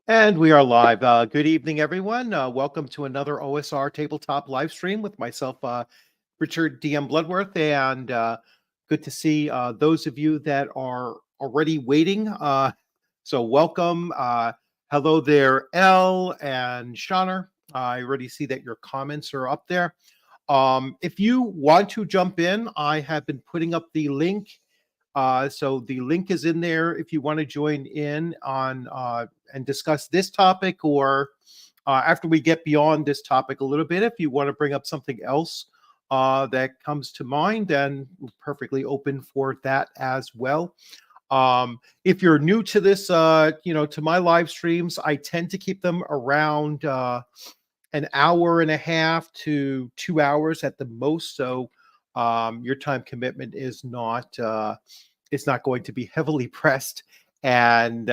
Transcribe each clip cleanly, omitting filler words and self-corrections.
And we are live. Good evening, everyone. Welcome to another OSR tabletop live stream with myself, Richard DM Bloodworth, and good to see those of you that are already waiting. So welcome. Hello there, Elle and Shauner. I already see that your comments are up there. If you want to jump in, I have been putting up the link. So the link is in there if you want to join in on and discuss this topic, or after we get beyond this topic a little bit, if you want to bring up something else that comes to mind, then we're perfectly open for that as well. If you're new to this, to my live streams, I tend to keep them around an hour and a half to 2 hours at the most. So your time commitment is not it's not going to be heavily pressed. And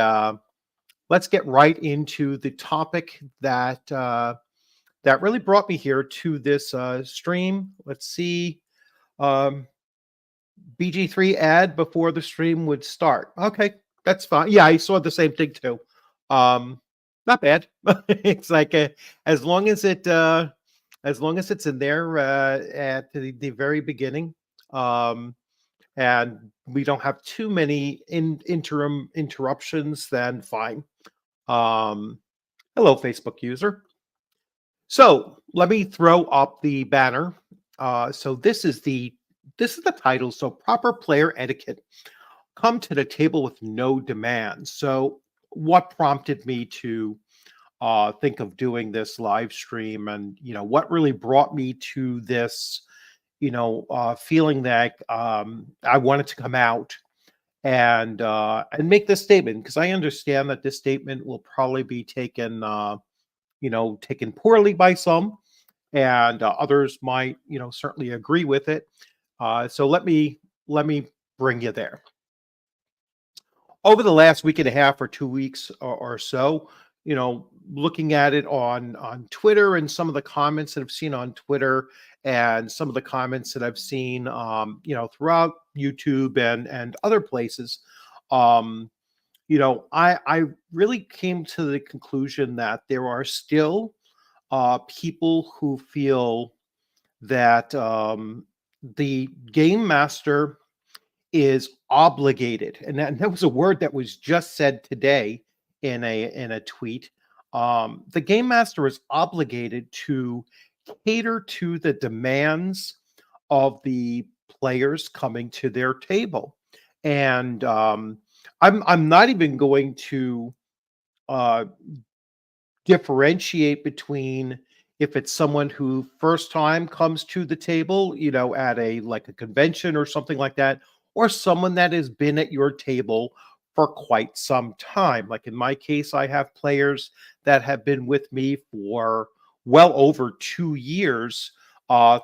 let's get right into the topic that that really brought me here to this stream. Let's see. BG3 ad before the stream would start. Okay, that's fine. Yeah, I saw the same thing too. Not bad. It's like as long as it's in there at the very beginning, and we don't have too many interim interruptions, then fine. Hello, Facebook user. So let me throw up the banner. So this is the title. So proper player etiquette. Come to the table with no demands. So what prompted me to think of doing this live stream, and what really brought me to this, feeling that I wanted to come out and make this statement, because I understand that this statement will probably be taken taken poorly by some, and others might certainly agree with it. So let me bring you there. Over the last week and a half or 2 weeks or so, looking at it on Twitter, and some of the comments that I've seen on Twitter, and some of the comments that I've seen, throughout YouTube and other places, I really came to the conclusion that there are still people who feel that the game master is obligated, and that was a word that was just said today in a tweet. The game master is obligated to cater to the demands of the players coming to their table, and I'm not even going to uh, differentiate between if it's someone who first time comes to the table, at a like a convention or something like that, or someone that has been at your table for quite some time. Like in my case, I have players that have been with me for well over 2 years,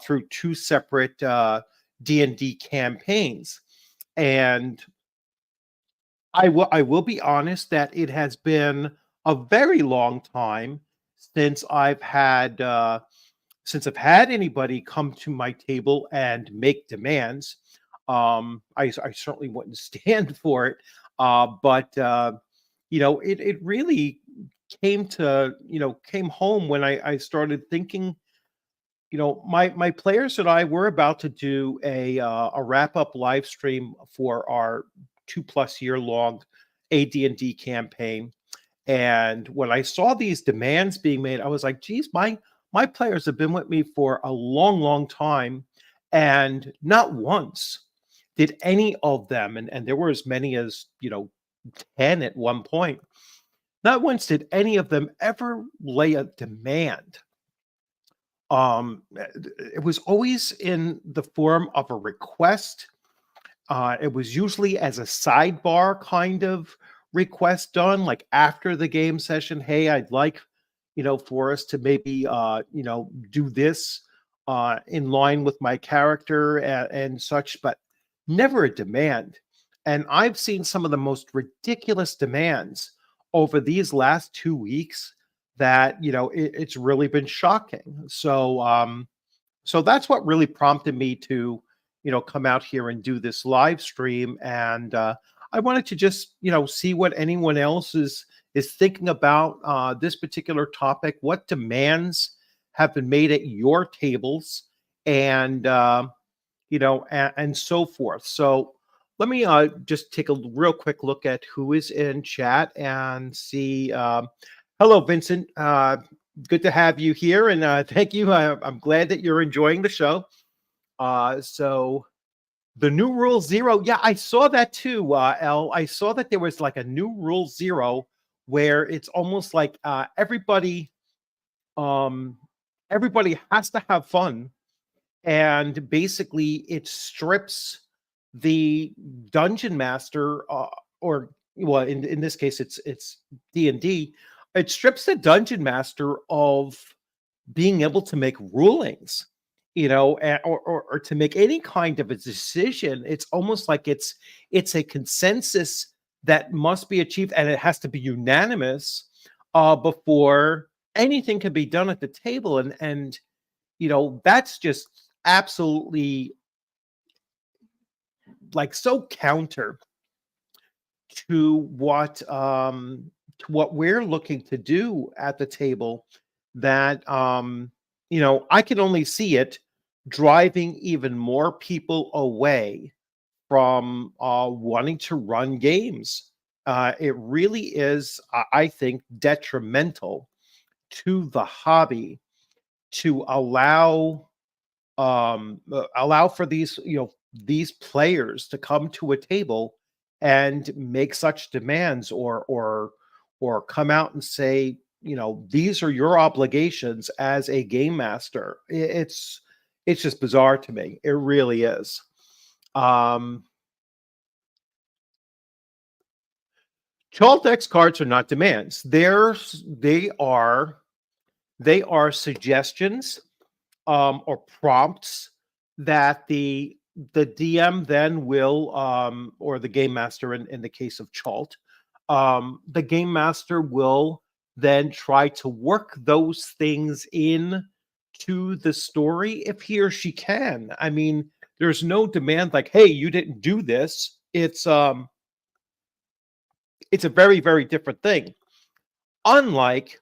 through two separate D&D campaigns. And I will be honest that it has been a very long time since I've had anybody come to my table and make demands. I certainly wouldn't stand for it, but it really came home when I started thinking. My players and I were about to do a wrap up live stream for our 2+ year long AD&D campaign. And when I saw these demands being made, I was like, geez, my players have been with me for a long, long time. And not once did any of them, and there were as many as, 10 at one point, not once did any of them ever lay a demand. It was always in the form of a request. It was usually as a sidebar kind of request done, like after the game session. Hey, I'd like, for us to maybe, do this in line with my character and such, but never a demand. And I've seen some of the most ridiculous demands over these last 2 weeks that, it's really been shocking. So that's what really prompted me to, come out here and do this live stream. And I wanted to just, see what anyone else is thinking about this particular topic. What demands have been made at your tables, and and so forth. So let me just take a real quick look at who is in chat and see. Hello, Vincent. Good to have you here, and thank you. I'm glad that you're enjoying the show. So the new rule zero, yeah, I saw that too. I saw that there was like a new rule zero where it's almost like um, everybody has to have fun, and basically it strips the dungeon master, or well, in this case, it's D&D. It strips the dungeon master of being able to make rulings, or to make any kind of a decision. It's almost like it's a consensus that must be achieved, and it has to be unanimous before anything can be done at the table. And that's just absolutely like so counter to what we're looking to do at the table, that I can only see it driving even more people away from wanting to run games. It really is, I think, detrimental to the hobby to allow for these players to come to a table and make such demands, or come out and say, these are your obligations as a game master. It's just bizarre to me. It really is. um Chaldex cards are not demands. They are suggestions, or prompts that the DM then will, or the game master, in the case of Chalt, the game master will then try to work those things in to the story if he or she can. I mean, there's no demand like, hey, you didn't do this. It's a very, very different thing. Unlike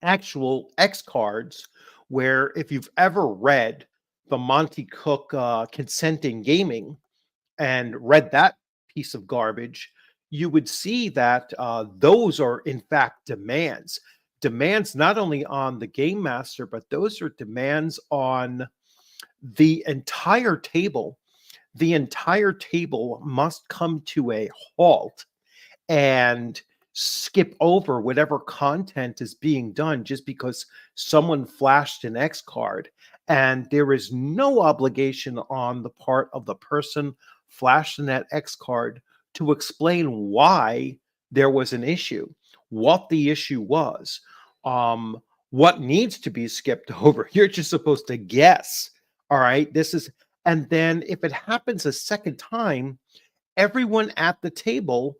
actual X cards, where if you've ever read the Monty Cook Consenting Gaming and read that piece of garbage, you would see that those are in fact demands. Demands not only on the game master, but those are demands on the entire table. The entire table must come to a halt and skip over whatever content is being done just because someone flashed an X card. And there is no obligation on the part of the person flashing that X card to explain why there was an issue, what the issue was, what needs to be skipped over. You're just supposed to guess. All right. And then if it happens a second time, everyone at the table,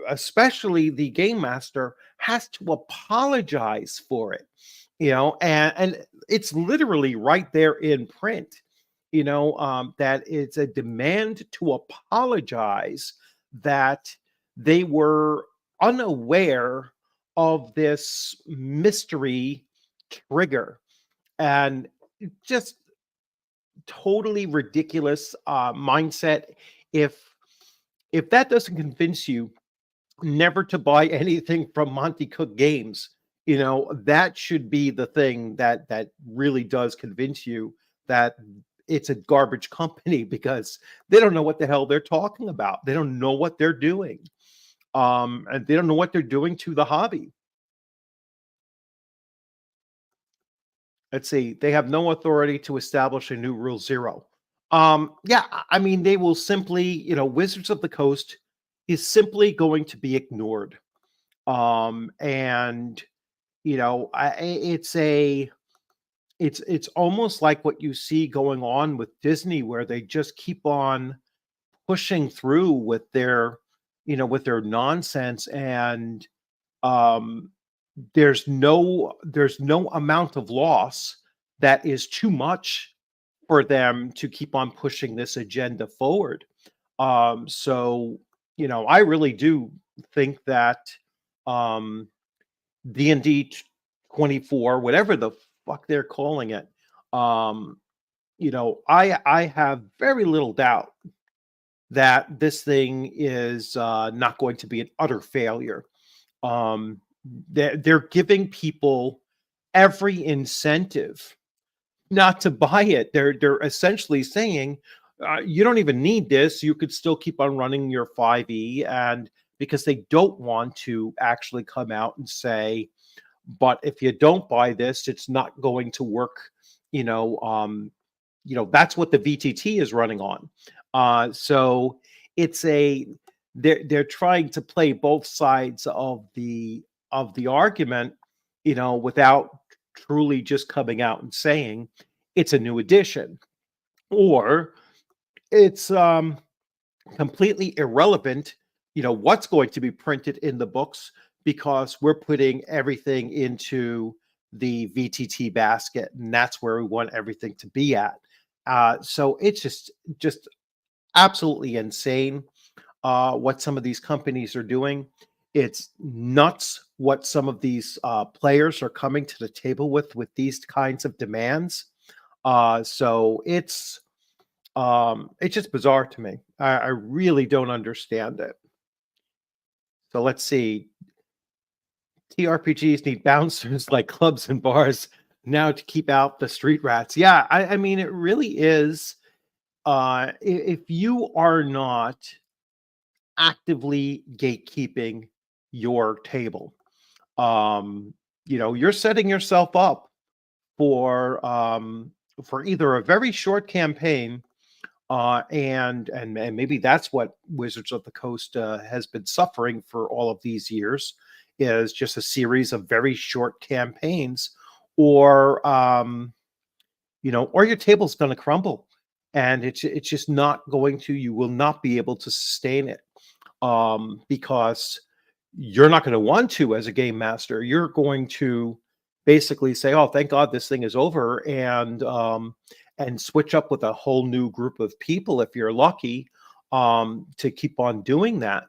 especially the game master, has to apologize for it. And it's literally right there in print. That it's a demand to apologize, that they were unaware of this mystery trigger, and just totally ridiculous mindset. If that doesn't convince you never to buy anything from Monty Cook Games, that should be the thing that really does convince you that it's a garbage company, because they don't know what the hell they're talking about. They don't know what they're doing. And they don't know what they're doing to the hobby. Let's see. They have no authority to establish a new rule zero. Yeah, I mean, they will simply, Wizards of the Coast is simply going to be ignored. And it's almost like what you see going on with Disney, where they just keep on pushing through with their nonsense, and um, there's no amount of loss that is too much for them to keep on pushing this agenda forward. So I really do think that um, D&D 24, whatever the fuck they're calling it, um, I have very little doubt that this thing is not going to be an utter failure. Um, they're giving people every incentive not to buy it. They're essentially saying, you don't even need this. You could still keep on running your 5e, and because they don't want to actually come out and say, but if you don't buy this, it's not going to work. You know, um, that's what the VTT is running on. So it's a they're trying to play both sides of the argument, without truly just coming out and saying it's a new edition, or it's completely irrelevant, what's going to be printed in the books, because we're putting everything into the VTT basket, and that's where we want everything to be at. So it's just absolutely insane what some of these companies are doing. It's nuts what some of these players are coming to the table with these kinds of demands. So it's just bizarre to me. I really don't understand it. So let's see. TRPGs need bouncers like clubs and bars now to keep out the street rats. Yeah, I mean, it really is. If you are not actively gatekeeping your table, you're setting yourself up for either a very short campaign, and maybe that's what Wizards of the Coast has been suffering for all of these years, is just a series of very short campaigns, or or your table's going to crumble, and it's just not going to. You will not be able to sustain it, because you're not going to want to as a game master. You're going to basically say, "Oh, thank God this thing is over," and switch up with a whole new group of people if you're lucky, to keep on doing that.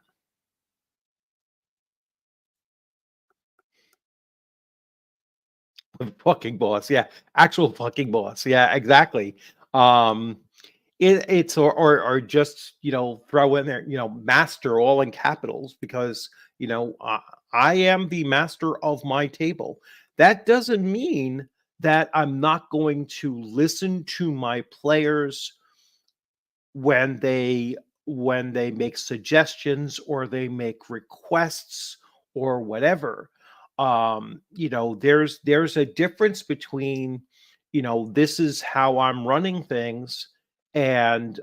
Fucking boss, yeah, actual fucking boss, yeah, exactly. Um, it's or just throw in there master all in capitals, because I am the master of my table. That doesn't mean that I'm not going to listen to my players when they make suggestions or they make requests or whatever. There's a difference between, this is how I'm running things, and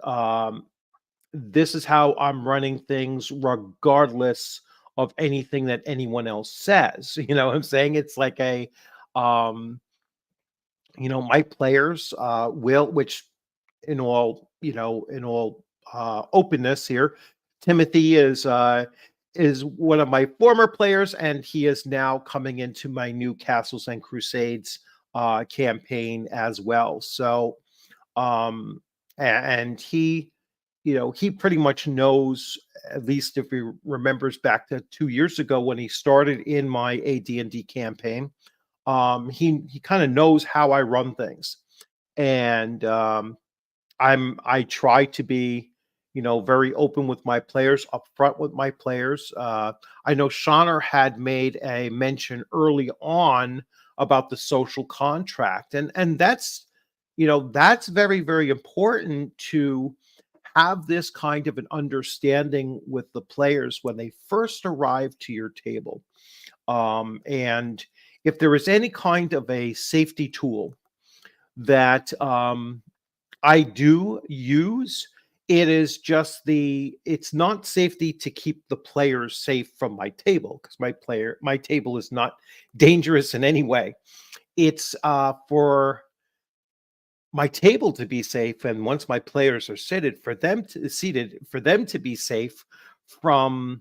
this is how I'm running things regardless of anything that anyone else says. You know what I'm saying? It's like um my players will, which in all openness here, Timothy is one of my former players, and he is now coming into my new Castles and Crusades campaign as well. So and he pretty much knows, at least if he remembers back to 2 years ago when he started in my AD&D campaign. He kind of knows how I run things, and I try to be, very open with my players, upfront with my players. I know Shauner had made a mention early on about the social contract, and that's very, very important, to have this kind of an understanding with the players when they first arrive to your table. And if there is any kind of a safety tool that I do use, it's not safety to keep the players safe from my table, because my table is not dangerous in any way. It's for my table to be safe, and once my players are seated, for them to be safe from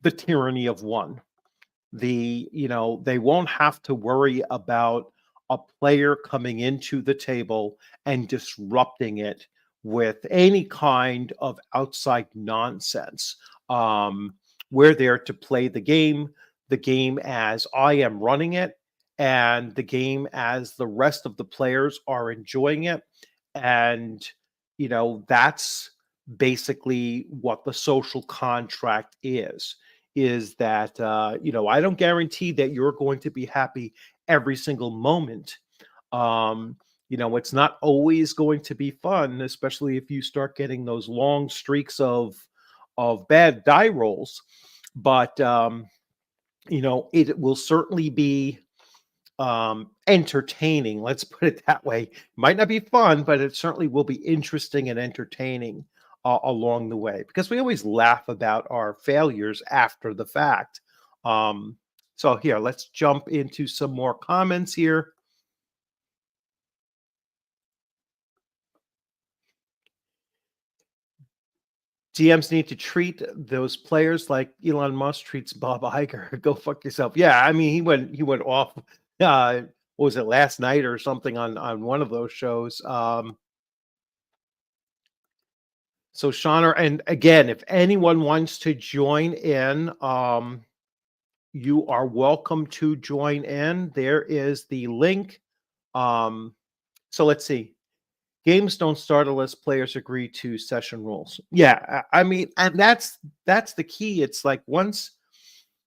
the tyranny of one. They won't have to worry about a player coming into the table and disrupting it with any kind of outside nonsense. Um, we're there to play the game as I am running it, and the game as the rest of the players are enjoying it. And, that's basically what the social contract is that, I don't guarantee that you're going to be happy every single moment. Um, it's not always going to be fun, especially if you start getting those long streaks of bad die rolls. But it will certainly be entertaining. Let's put it that way. Might not be fun, but it certainly will be interesting and entertaining along the way because we always laugh about our failures after the fact. Um, so here, let's jump into some more comments here. GMs need to treat those players like Elon Musk treats Bob Iger. Go fuck yourself. Yeah, I mean he went off. What was it, last night or something on one of those shows? So Shauna, and again, if anyone wants to join in, you are welcome to join in. There is the link. Um, so let's see. Games don't start unless players agree to session rules. Yeah, I mean, and that's the key. It's like once,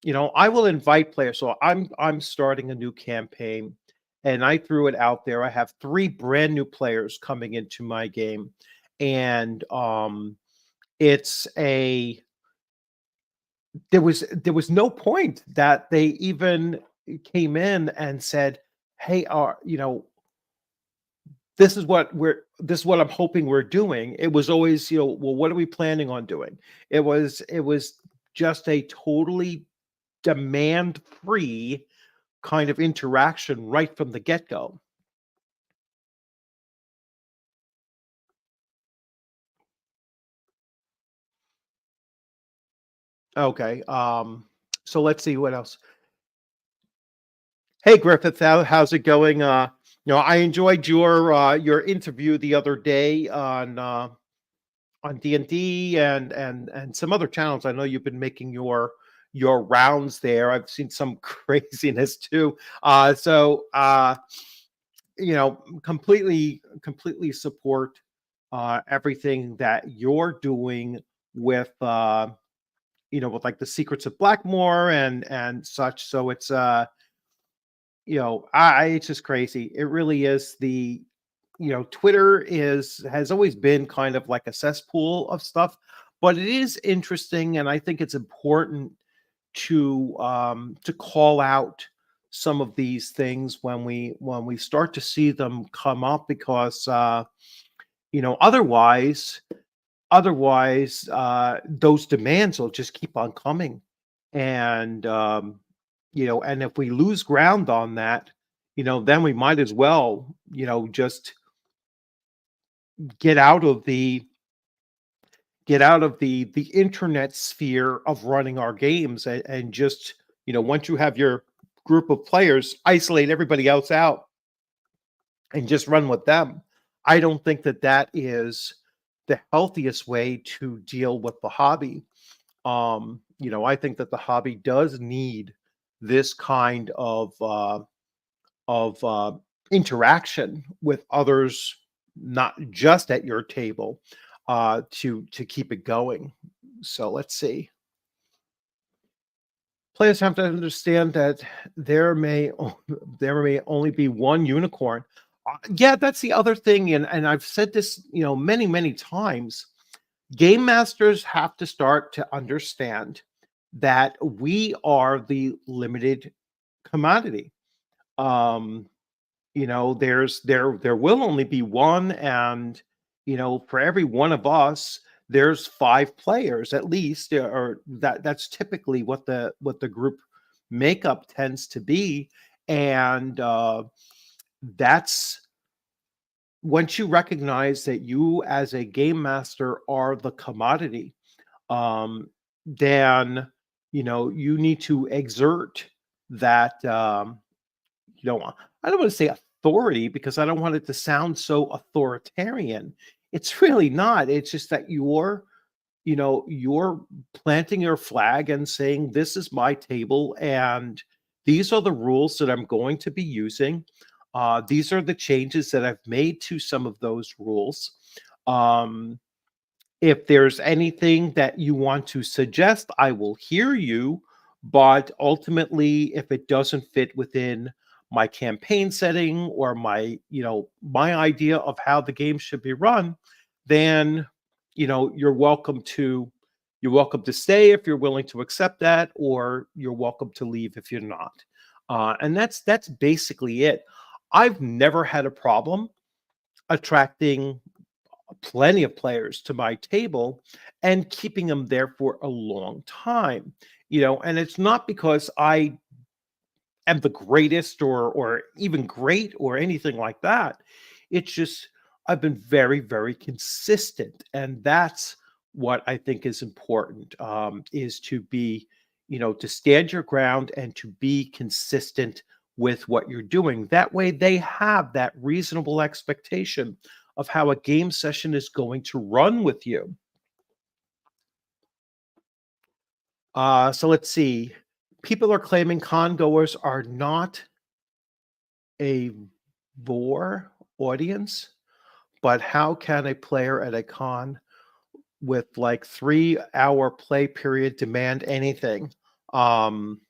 I will invite players. So I'm starting a new campaign and I threw it out there. I have 3 brand new players coming into my game. And it's a there was no point that they even came in and said, "Hey, this is what I'm hoping we're doing." It was always, well, what are we planning on doing? It was just a totally demand free kind of interaction right from the get go. Okay. So let's see what else. Hey Griffith, how's it going? I enjoyed your interview the other day on D&D and some other channels. I know you've been making your rounds there. I've seen some craziness too. Completely support everything that you're doing with with like the secrets of Blackmore and such. So it's it's just crazy. It really is. Twitter has always been kind of like a cesspool of stuff, but it is interesting, and I think it's important to call out some of these things when we start to see them come up because otherwise those demands will just keep on coming. And and if we lose ground on that, then we might as well, just get out of the get out of the internet sphere of running our games, and just, once you have your group of players, isolate everybody else out and just run with them. I don't think that that is the healthiest way to deal with the hobby. I think that the hobby does need this kind of interaction with others, not just at your table, to keep it going. So let's see. Players have to understand that there may only be one unicorn. Yeah, that's the other thing, and I've said this, many times. Game masters have to start to understand that we are the limited commodity. Um, there will only be one, and for every one of us, there's 5 players at least, or that's typically what the group makeup tends to be. And that's once you recognize that you as a game master are the commodity, then you need to exert that. I don't want to say authority because I don't want it to sound so authoritarian. It's really not. It's just that you're planting your flag and saying, "This is my table, and these are the rules that I'm going to be using. These are the changes that I've made to some of those rules. Um, if there's anything that you want to suggest, I will hear you, but ultimately, if it doesn't fit within my campaign setting or my idea of how the game should be run, then, you're welcome to stay if you're willing to accept that, or you're welcome to leave if you're not." And that's basically it. I've never had a problem attracting plenty of players to my table and keeping them there for a long time. And it's not because I am the greatest or even great or anything like that. It's just I've been very, very consistent, and that's what I think is important, is to be, to stand your ground and to be consistent with what you're doing. That way, they have that reasonable expectation of how a game session is going to run with you. So let's see. People are claiming con goers are not a vor audience, but how can a player at a con with like 3 hour play period demand anything? Um,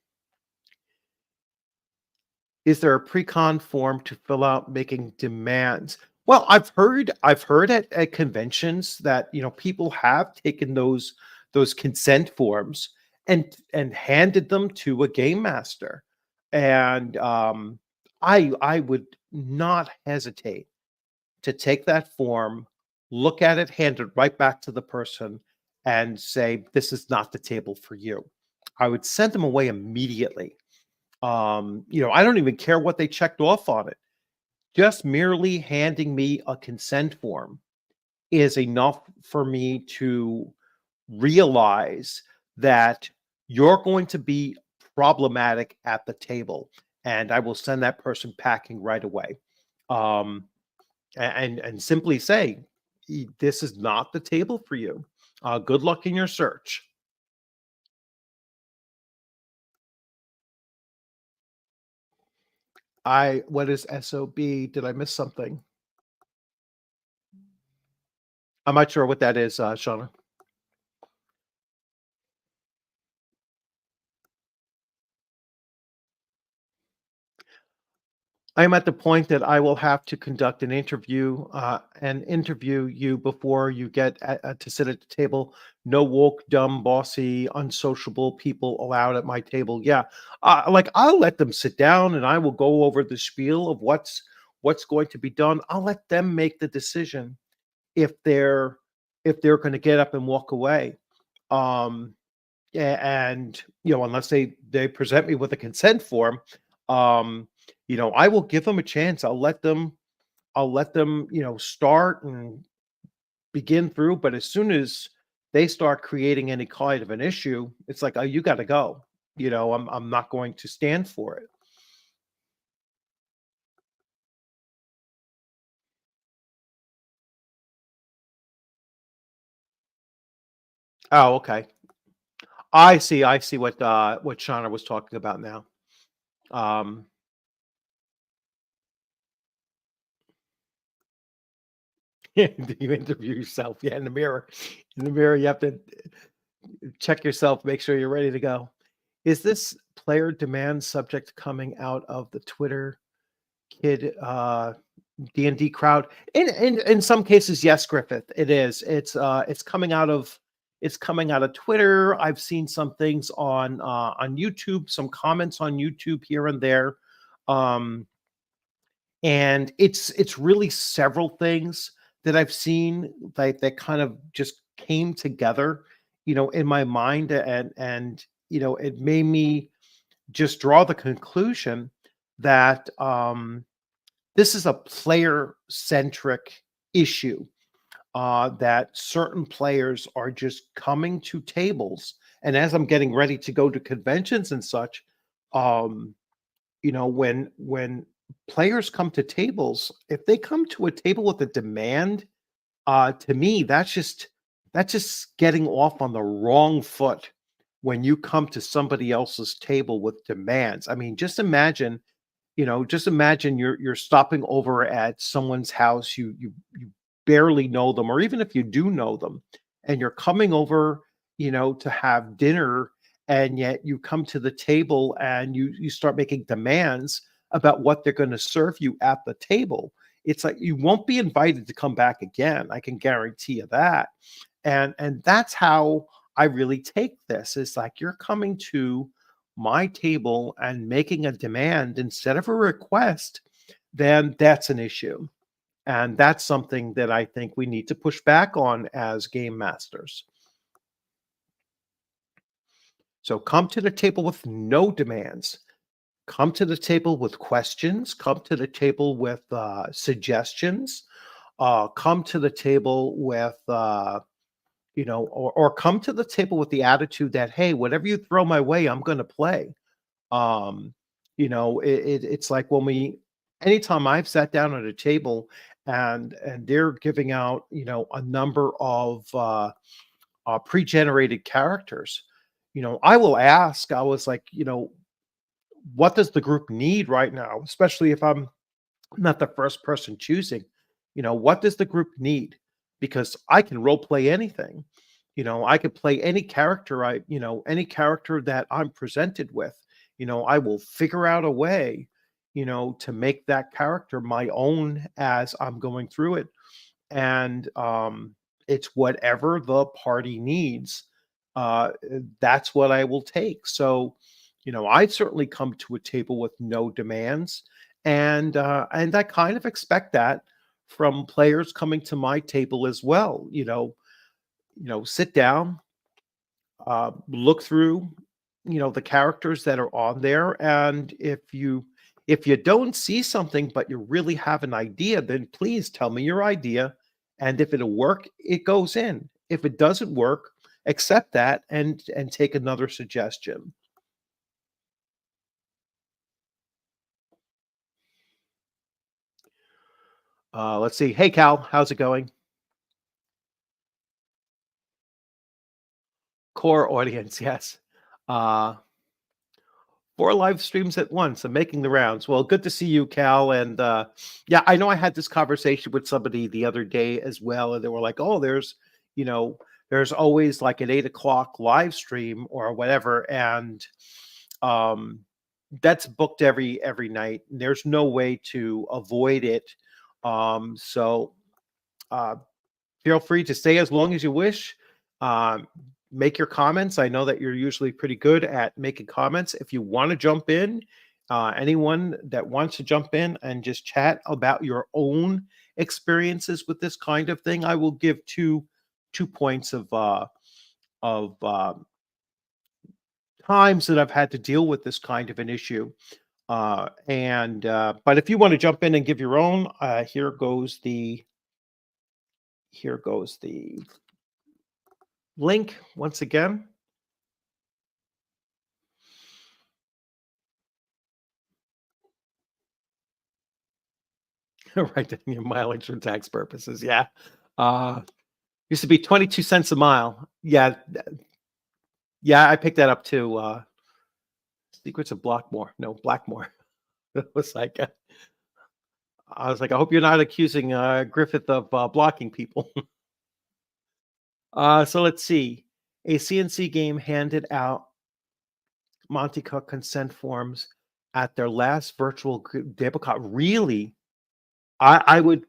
is there a pre-con form to fill out making demands? Well, I've heard at conventions that people have taken those consent forms and handed them to a game master. And I would not hesitate to take that form, look at it, hand it right back to the person, and say, "This is not the table for you." I would send them away immediately. I don't even care what they checked off on it. Just merely handing me a consent form is enough for me to realize that you're going to be problematic at the table, and I will send that person packing right away. Um, and simply say, This is not the table for you. Good luck in your search." What is SOB? Did I miss something? I'm not sure what that is, Shauna. I'm at the point that I will have to conduct and interview you before you get to sit at the table. No woke, dumb, bossy, unsociable people allowed at my table. Yeah, like I'll let them sit down, and I will go over the spiel of what's going to be done. I'll let them make the decision if they're going to get up and walk away. Um, and unless they present me with a consent form, um I will give them a chance. I'll let them start and begin through, but as soon as they start creating any kind of an issue, it's like, "Oh, you got to go." I'm not going to stand for it. Oh, okay. I see what Shauna was talking about now. um do you interview yourself? Yeah, in the mirror. In the mirror, you have to check yourself, make sure you're ready to go. Is this player demand subject coming out of the Twitter kid D&D crowd? In some cases, yes, Griffith, it is. It's coming out of Twitter. I've seen some things on YouTube, some comments on YouTube here and there. Um, and it's really several things that I've seen that kind of just came together, in my mind, and it made me just draw the conclusion that this is a player centric issue, that certain players are just coming to tables. And as I'm getting ready to go to conventions and such, um, when players come to tables, if they come to a table with a demand, To me, that's just getting off on the wrong foot when you come to somebody else's table with demands. I mean, just imagine you're stopping over at someone's house, you barely know them, or even if you do know them, and you're coming over, to have dinner, and yet you come to the table and you start making demands about what they're going to serve you at the table. It's like you won't be invited to come back again. I can guarantee you that. And that's how I really take this. It's like you're coming to my table and making a demand instead of a request, then that's an issue. And that's something that I think we need to push back on as game masters. So come to the table with no demands. Come to the table with questions. Come to the table with suggestions. Come to the table with, or come to the table with the attitude that, hey, whatever you throw my way, I'm going to play. Um, it's like when anytime I've sat down at a table and they're giving out, a number of pre-generated characters, I was like, what does the group need right now? Especially if I'm not the first person choosing. What does the group need? Because I can role play anything. I could play any character any character that I'm presented with. I will figure out a way, to make that character my own as I'm going through it. And it's whatever the party needs. That's what I will take. So, I certainly come to a table with no demands, and I kind of expect that from players coming to my table as well. Sit down, look through, the characters that are on there, and if you don't see something but you really have an idea, then please tell me your idea, and if it'll work, it goes in. If it doesn't work, accept that and take another suggestion. Let's see. Hey, Cal, how's it going? Core audience, yes. Uh, 4 live streams at once. I'm making the rounds. Well, good to see you, Cal. And yeah, I know I had this conversation with somebody the other day as well, and they were like, "Oh, you know, there's always like an 8 o'clock live stream or whatever," and um, that's booked every night. There's no way to avoid it. So uh, feel free to stay as long as you wish. Um, make your comments. I know that you're usually pretty good at making comments. If you want to jump in, anyone that wants to jump in and just chat about your own experiences with this kind of thing, I will give two points of times that I've had to deal with this kind of an issue. And but if you want to jump in and give your own, here goes the link once again. Right, your mileage for tax purposes. Yeah. Uh used to be 22 cents a mile. Yeah, yeah, I picked that up too. Secrets of Blockmore. No, Blackmore. It was like I was like, I hope you're not accusing Griffith of blocking people. So let's see. A CNC game handed out Monte Cook consent forms at their last virtual debutcon. Really? I would.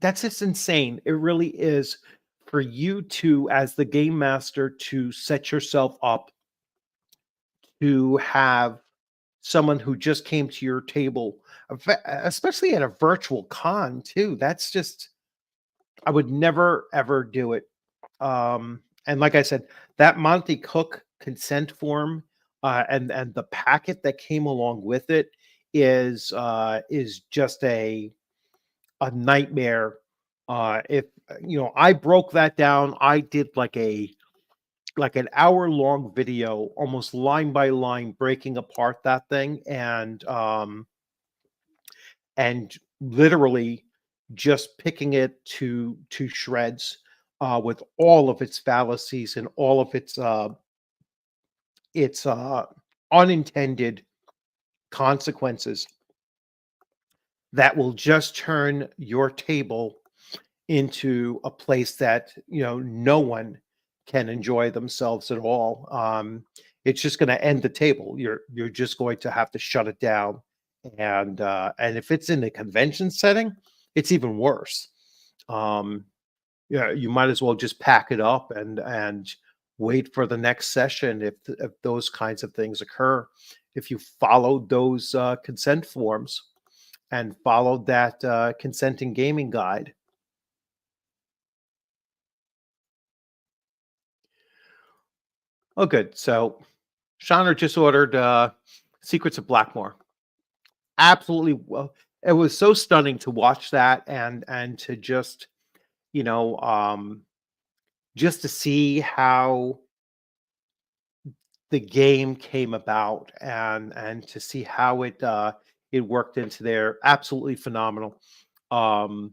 That's just insane. It really is for you to, as the game master, to set yourself up to have someone who just came to your table, especially at a virtual con too. That's just I would never ever do it. And like I said, that Monty Cook consent form and the packet that came along with it is just a nightmare. If I broke that down, I did like an hour long video, almost line by line, breaking apart that thing, and literally just picking it to shreds, with all of its fallacies and all of its unintended consequences that will just turn your table into a place that, no one can enjoy themselves at all. It's just going to end the table. You're just going to have to shut it down, and if it's in a convention setting, it's even worse. Um, yeah, you might as well just pack it up and wait for the next session if those kinds of things occur. If you followed those consent forms and followed that consenting gaming guide. Oh, good. So Shauner just ordered Secrets of Blackmore. Absolutely. Well, it was so stunning to watch that and to just, you know, just to see how the game came about and to see how it worked into there. Absolutely phenomenal. Um,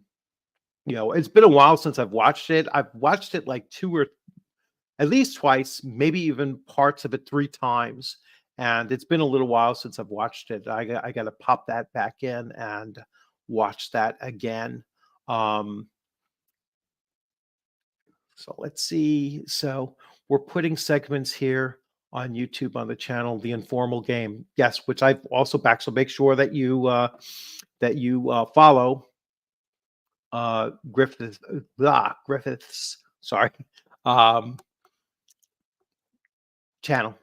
it's been a while since I've watched it. I've watched it like two or at least twice, maybe even parts of it 3 times, and it's been a little while since I've watched it. I gotta pop that back in and watch that again. Um, so let's see. So we're putting segments here on YouTube on the channel, The Informal Game. Yes, which I've also back, so make sure that you follow, Griffiths, sorry, um, channel.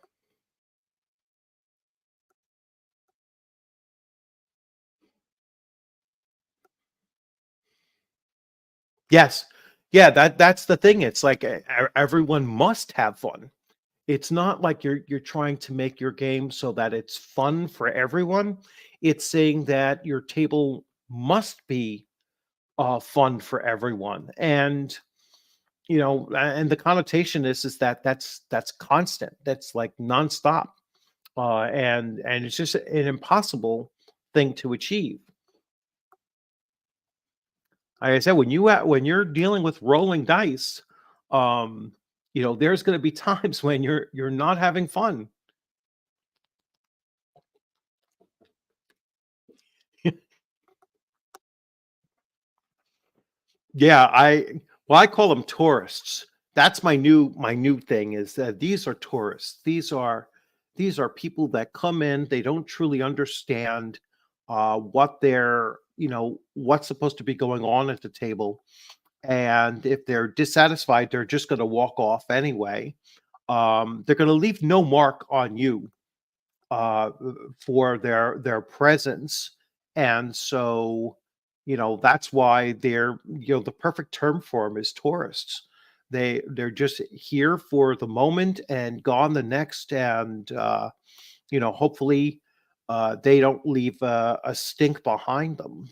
Yes. Yeah, that's the thing. It's like everyone must have fun. It's not like you're trying to make your game so that it's fun for everyone. It's saying that your table must be fun for everyone. And and the connotation is that that's constant. That's like nonstop. And it's just an impossible thing to achieve. Like I said, when you're dealing with rolling dice, um, there's going to be times when you're not having fun. Yeah, I call them tourists. That's my new thing is that these are tourists. These are people that come in. They don't truly understand what's supposed to be going on at the table, and if they're dissatisfied, they're just going to walk off anyway. They're going to leave no mark on you uh, for their presence, and so that's why they're the perfect term for them is tourists. They're just here for the moment and gone the next, and hopefully they don't leave a stink behind them.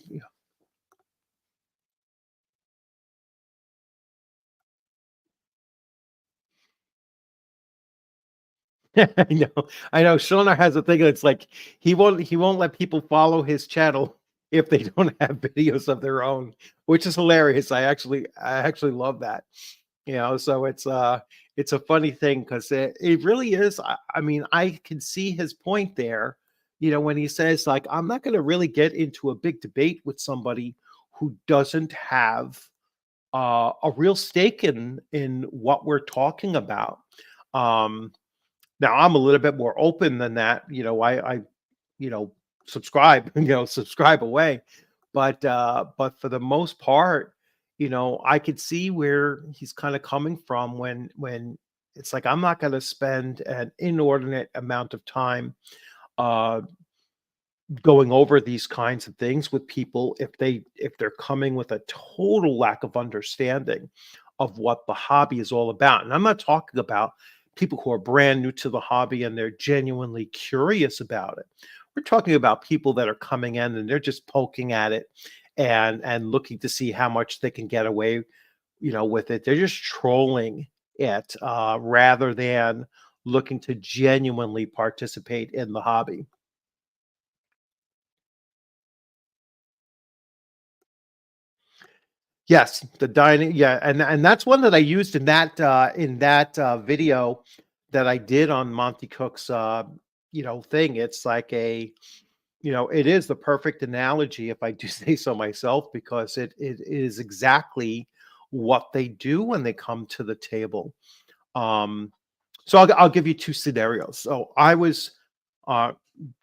I know. Shona has a thing that's like he won't let people follow his channel if they don't have videos of their own, which is hilarious. I actually love that. So it's a funny thing because it really is. I mean, I can see his point there, when he says like I'm not gonna really get into a big debate with somebody who doesn't have a real stake in what we're talking about. Um Now I'm a little bit more open than that. I you know, subscribe, subscribe away. But for the most part, I could see where he's kind of coming from when it's like I'm not going to spend an inordinate amount of time uh going over these kinds of things with people if they're coming with a total lack of understanding of what the hobby is all about. And I'm not talking about people who are brand new to the hobby and they're genuinely curious about it. We're talking about people that are coming in and they're just poking at it and looking to see how much they can get away, with it. They're just trolling it rather than looking to genuinely participate in the hobby. Yes, the dining, yeah, and that's one that I used in that video that I did on Monty Cook's thing. It's like it is the perfect analogy, if I do say so myself, because it is exactly what they do when they come to the table. Um, so I'll give you two scenarios. So I was uh,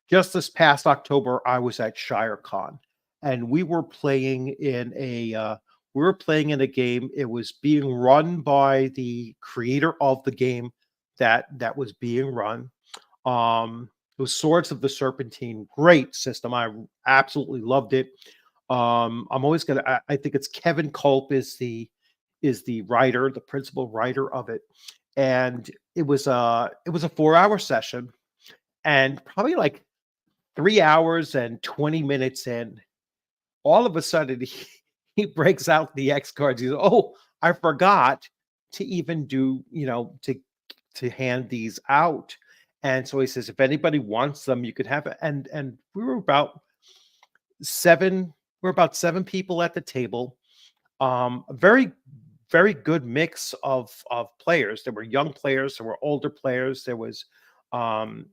just this past October, I was at ShireCon, and we were playing in a game. It was being run by the creator of the game that was being run. It was Swords of the Serpentine. Great system. I absolutely loved it. I'm always gonna. I think it's Kevin Culp is the writer, the principal writer of it, and it was a 4 hour session, and probably like 3 hours and 20 minutes in, all of a sudden he breaks out the X cards. He's, oh, I forgot to even do, to hand these out. And so he says, if anybody wants them, you could have it. And seven, we're about seven people at the table. A very, very good mix of players. There were young players, there were older players, um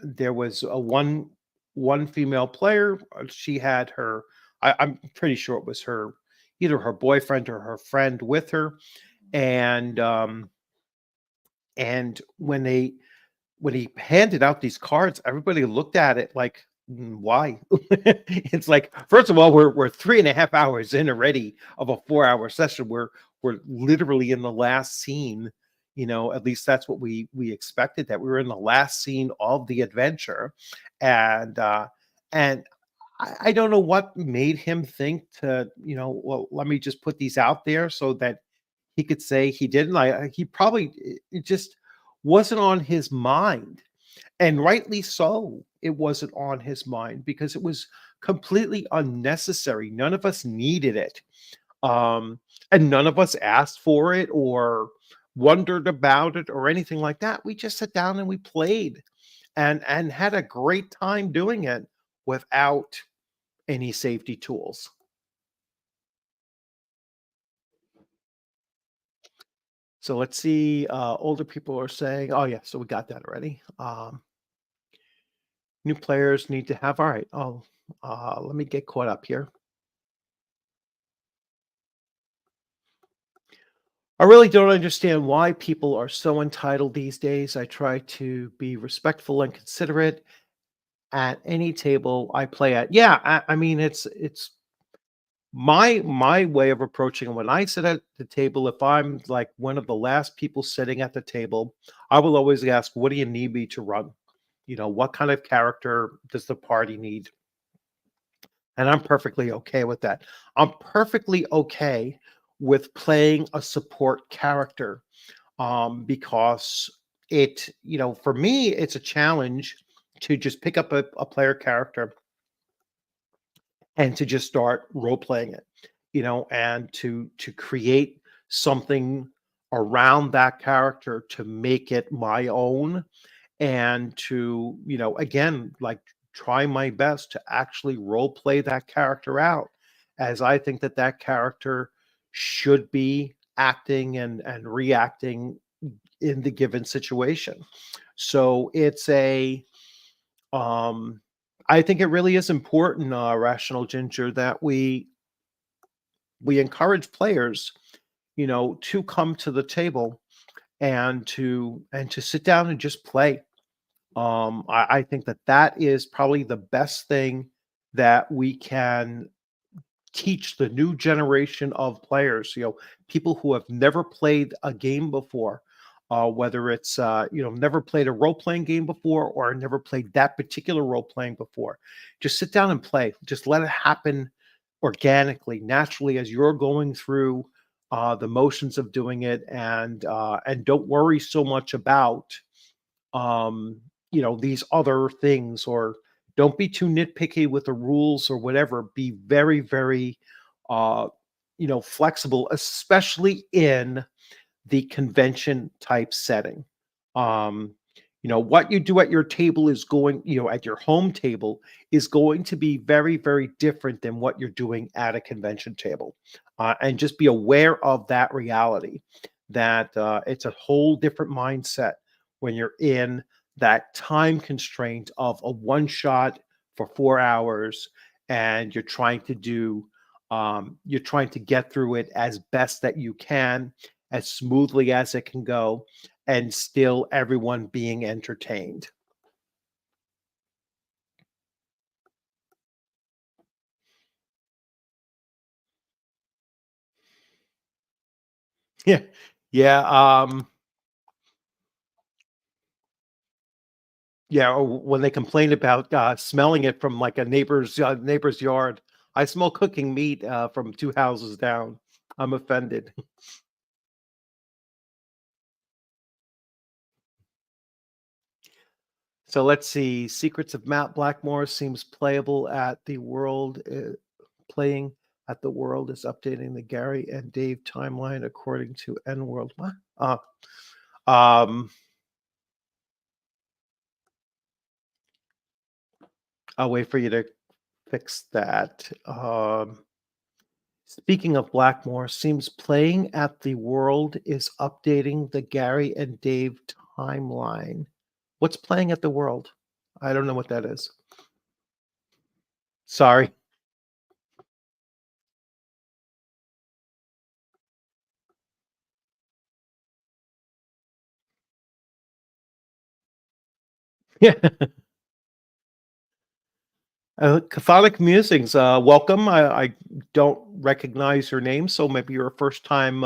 there was a one female player. She had her, I'm pretty sure it was her, either her boyfriend or her friend with her. And when he handed out these cards, everybody looked at it like, why?" It's like, first of all, we're 3.5 hours in already of a 4 hour session. We're literally in the last scene. At least that's what we expected, that we were in the last scene of the adventure. And I don't know what made him think to, well, let me just put these out there so that he could say he didn't. He probably, it just wasn't on his mind, and rightly so. It wasn't on his mind because it was completely unnecessary. None of us needed it, and none of us asked for it or wondered about it or anything like that. We just sat down and we played, and had a great time doing it without any safety tools. So let's see. Older people are saying, "Oh yeah," so we got that already. New players need to have. All right. Oh, let me get caught up here. I really don't understand why people are so entitled these days. I try to be respectful and considerate at any table I play at. Yeah, I mean it's my way of approaching it. When I sit at the table, if I'm like one of the last people sitting at the table, I will always ask, "What do you need me to run? What kind of character does the party need?" And I'm perfectly okay with that. I'm perfectly okay with playing a support character, because for me, it's a challenge to just pick up a player character and to just start role playing it, and to create something around that character to make it my own, and to, again, like, try my best to actually role play that character out as I think that that character should be acting and reacting in the given situation. So it's a I think it really is important, Rational Ginger, that we encourage players, to come to the table and to sit down and just play. I think that that is probably the best thing that we can teach the new generation of players, people who have never played a game before, whether it's, never played a role playing game before or never played that particular role playing before. Just sit down and play. Just let it happen organically, naturally, as you're going through the motions of doing it, and don't worry so much about these other things, or don't be too nitpicky with the rules or whatever. Be very, very uh flexible, especially in the convention type setting. um what you do at your table is going, at your home table, is going to be very, very different than what you're doing at a convention table. and just be aware of that reality that it's a whole different mindset when you're in that time constraint of a one shot for 4 hours and you're trying to get through it as best that you can, as smoothly as it can go, and still everyone being entertained. Yeah. Yeah. Yeah, or when they complain about, smelling it from, like, a neighbor's yard. "I smell cooking meat, from 2 houses down." I'm offended. So let's see, Secrets of Mount Blackmore seems playable at the world, playing at the world is updating the Gary and Dave timeline according to N World. What? Um, I'll wait for you to fix that. Speaking of Blackmore, seems playing at the world is updating the Gary and Dave timeline. What's playing at the world? I don't know what that is. Sorry. Yeah. Catholic Musings, welcome. I don't recognize your name, so maybe you're a first time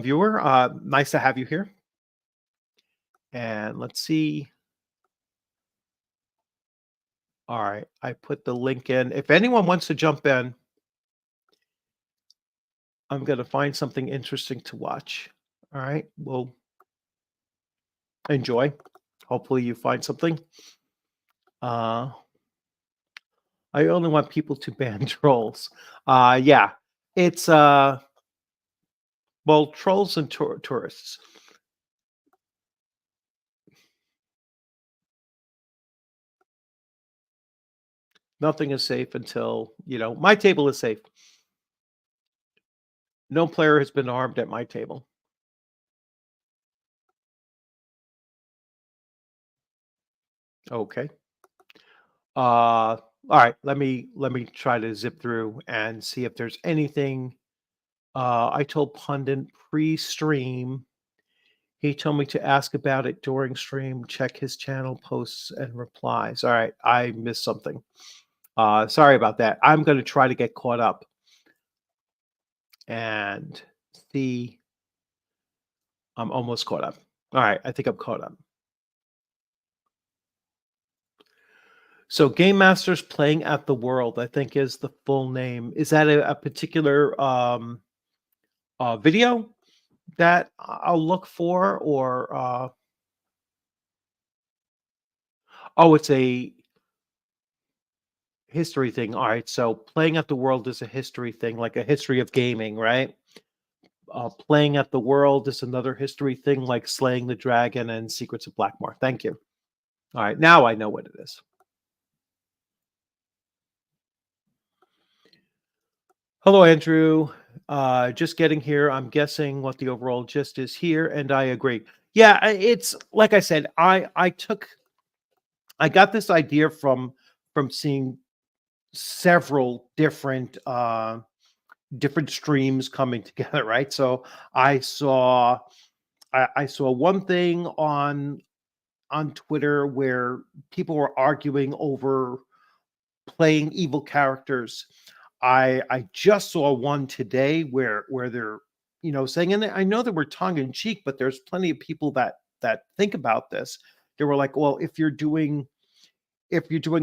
viewer. Nice to have you here. And let's see. All right, I put the link in. If anyone wants to jump in, I'm going to find something interesting to watch. All right, well, enjoy. Hopefully, you find something. Uh, I only want people to ban trolls. Yeah, it's well, trolls and tourists. Nothing is safe until my table is safe. No player has been harmed at my table. Okay. All right. Let me try to zip through and see if there's anything. I told Pundit pre-stream. He told me to ask about it during stream. Check his channel posts and replies. All right. I missed something. Sorry about that. I'm going to try to get caught up and see. I'm almost caught up. All right. I think I'm caught up. So Game Masters Playing at the World, I think is the full name. Is that a particular video that I'll look for, or oh, it's a history thing. All right, so Playing at the World is a history thing, like a history of gaming, right? Playing at the World is another history thing, like Slaying the Dragon and Secrets of Blackmore. Thank you. All right, now I know what it is. Hello, Andrew. Just getting here. I'm guessing what the overall gist is here, and I agree. Yeah, it's like I said. I got this idea from seeing several different streams coming together, right? So I saw I saw one thing on Twitter where people were arguing over playing evil characters. I just saw one today where they're saying, and I know that we're tongue in cheek, but there's plenty of people that think about this. They were like, well, if you're doing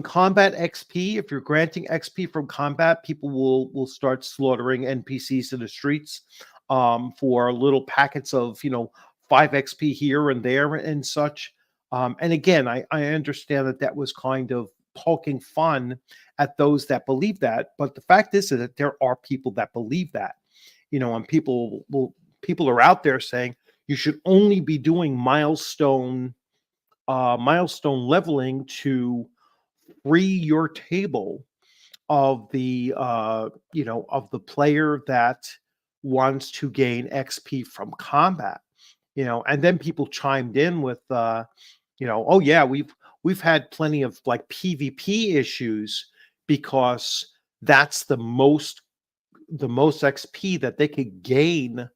combat XP, if you're granting XP from combat, people will start slaughtering NPCs in the streets for little packets of 5 XP here and there and such. And again, I understand that was kind of poking fun at those that believe that, but the fact is that there are people that believe that, and people are out there saying you should only be doing milestone leveling to free your table of the of the player that wants to gain XP from combat. And then people chimed in with oh yeah, we've had plenty of like PvP issues because that's the most XP that they could gain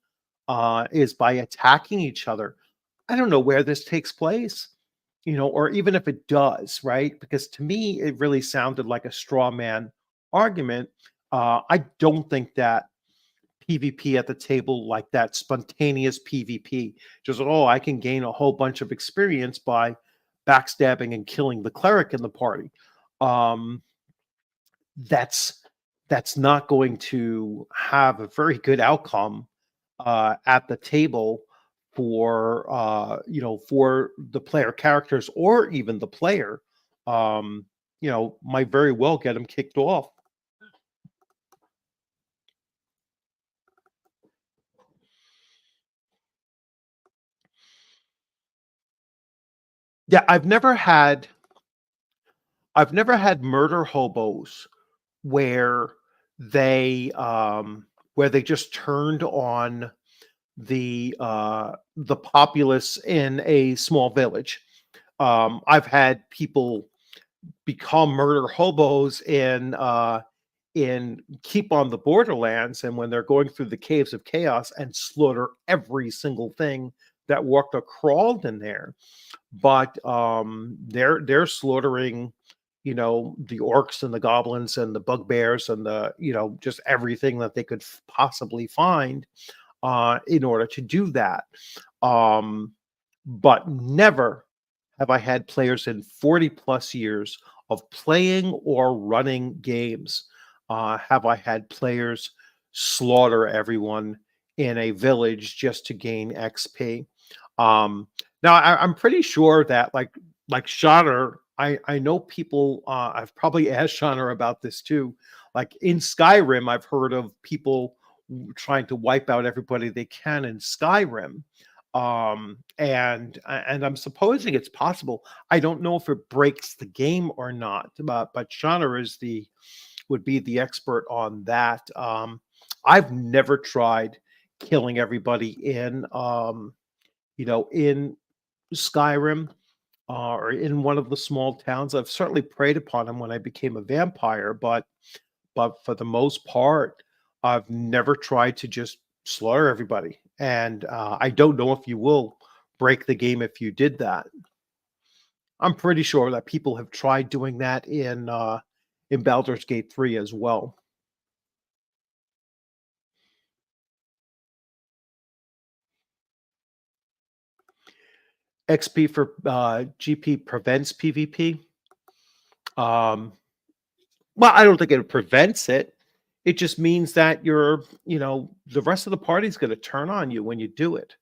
is by attacking each other. I don't know where this takes place, or even if it does, right? Because to me, it really sounded like a straw man argument. I don't think that PvP at the table, like that spontaneous PvP, just, oh, I can gain a whole bunch of experience by backstabbing and killing the cleric in the party. Um, that's that's not going to have a very good outcome at the table for the player characters or even the player. Might very well get them kicked off. Yeah, I've never had murder hobos where they where they just turned on the populace in a small village. I've had people become murder hobos in Keep on the Borderlands, and when they're going through the caves of chaos and slaughter every single thing that walked or crawled in there. But they're slaughtering, the orcs and the goblins and the bugbears and the just everything that they could possibly find in order to do that. Um, but never have I had players in 40 plus years of playing or running games. Have I had players slaughter everyone in a village just to gain XP? Um, Now I'm pretty sure that like Shatter, I know people. I've probably asked Shatter about this too. Like in Skyrim, I've heard of people trying to wipe out everybody they can in Skyrim. And I'm supposing it's possible. I don't know if it breaks the game or not, but Shauna would be the expert on that. I've never tried killing everybody in Skyrim or in one of the small towns. I've certainly preyed upon them when I became a vampire, but for the most part, I've never tried to just slaughter everybody. And I don't know if you will break the game if you did that. I'm pretty sure that people have tried doing that in Baldur's Gate 3 as well. XP for GP prevents PvP. Um, well, I don't think it prevents it. It just means that the rest of the party's going to turn on you when you do it.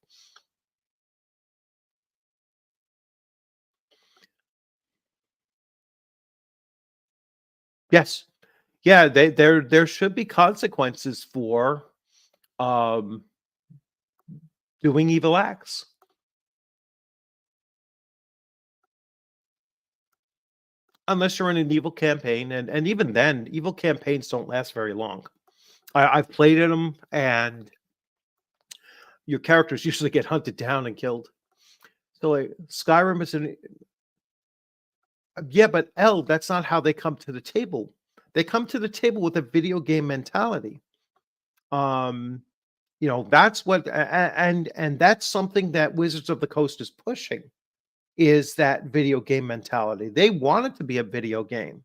Yes. Yeah, there should be consequences for um doing evil acts. Unless you're in an evil campaign, and even then, evil campaigns don't last very long. I've played in them, and your characters usually get hunted down and killed. So like Skyrim is an yeah, but that's not how they come to the table. They come to the table with a video game mentality. Um, that's what and that's something that Wizards of the Coast is pushing is that video game mentality. They want it to be a video game.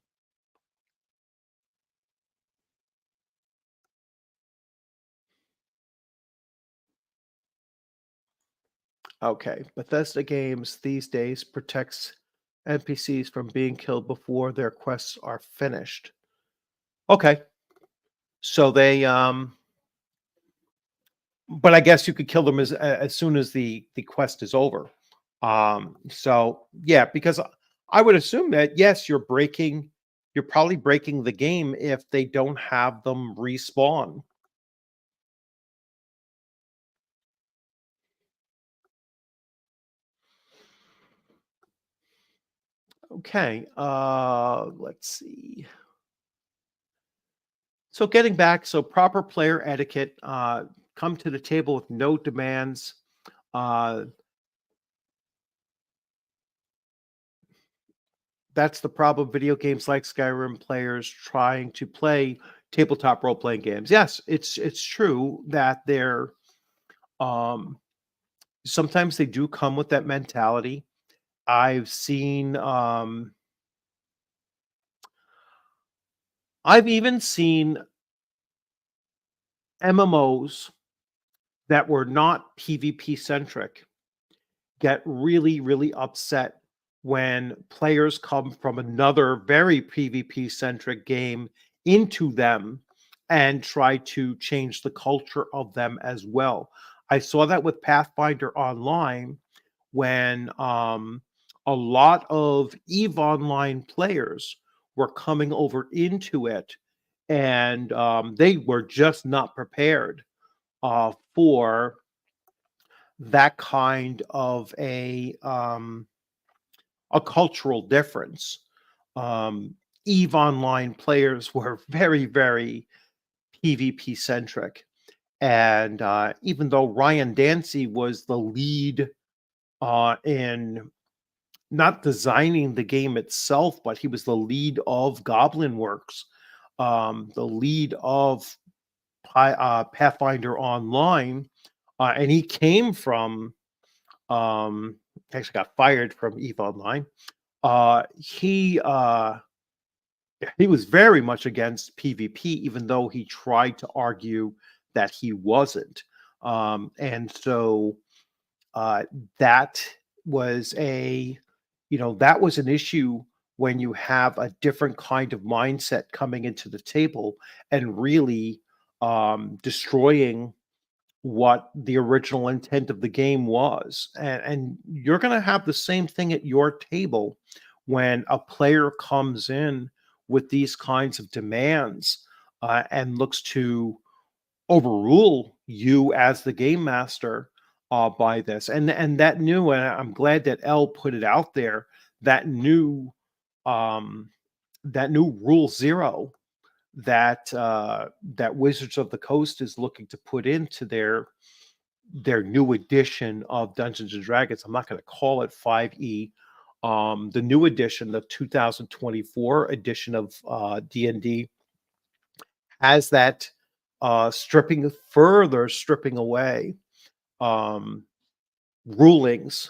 Okay, Bethesda Games these days protects NPCs from being killed before their quests are finished. Okay, so but I guess you could kill them as soon as the quest is over. So yeah, because I would assume that yes, you're probably breaking the game if they don't have them respawn. Okay, let's see. So getting back, so proper player etiquette, come to the table with no demands. Uh, that's the problem. Video games like Skyrim players trying to play tabletop role playing games. Yes, it's true that they're um, sometimes they do come with that mentality. I've seen I've even seen MMOs that were not PvP centric get really, really upset when players come from another very PvP centric game into them and try to change the culture of them as well. I saw that with Pathfinder Online when a lot of EVE Online players were coming over into it and they were just not prepared for that kind of a cultural difference. Um, Eve Online players were very, very PvP centric, and even though Ryan Dancy was the lead in not designing the game itself, but he was the lead of Goblin Works, the lead of Pathfinder Online, and he came from actually got fired from Eve Online. Uh, he uh, he was very much against PvP, even though he tried to argue that he wasn't. And so uh, that was a, that was an issue when you have a different kind of mindset coming into the table and really destroying what the original intent of the game was. And you're going to have the same thing at your table when a player comes in with these kinds of demands and looks to overrule you as the game master by this. And that new, and I'm glad that L put it out there, that new um, that new rule zero that that Wizards of the Coast is looking to put into their new edition of Dungeons and Dragons. I'm not going to call it 5e. The new edition, the 2024 edition of D&D, has that stripping away um, rulings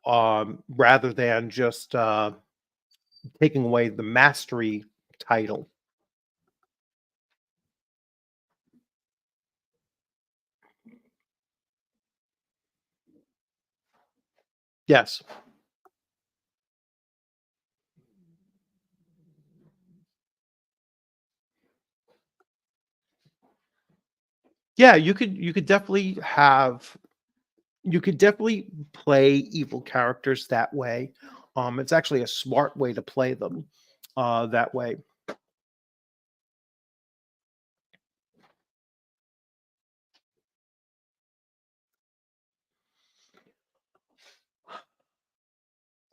rather than just taking away the mastery title. Yes. Yeah, you could definitely have you could definitely play evil characters that way. It's actually a smart way to play them that way.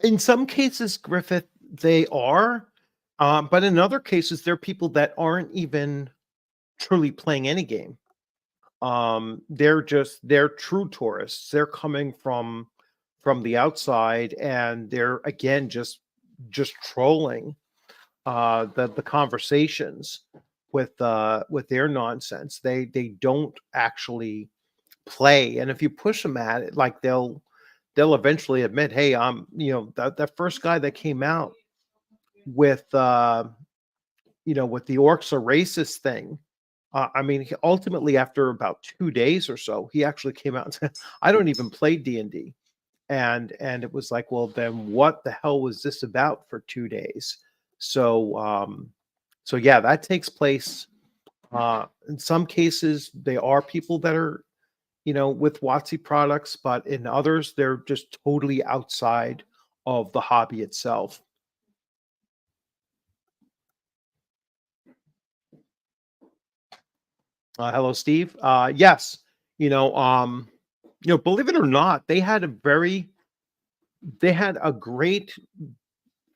In some cases, Griffith, they are, but in other cases, they're people that aren't even truly playing any game. They're true tourists. They're coming from the outside, and they're again just trolling the conversations with their nonsense. They don't actually play, and if you push them at it, like they'll eventually admit, hey, that first guy that came out with with the orcs are racist thing. I mean, ultimately, after about 2 days or so, he actually came out and said, "I don't even play D&D." And it was like, well, then what the hell was this about for 2 days? So so yeah, that takes place. In some cases, they are people that are with WotC products, but in others, they're just totally outside of the hobby itself. Hello, Steve. Yes, you know, um, believe it or not, they had a great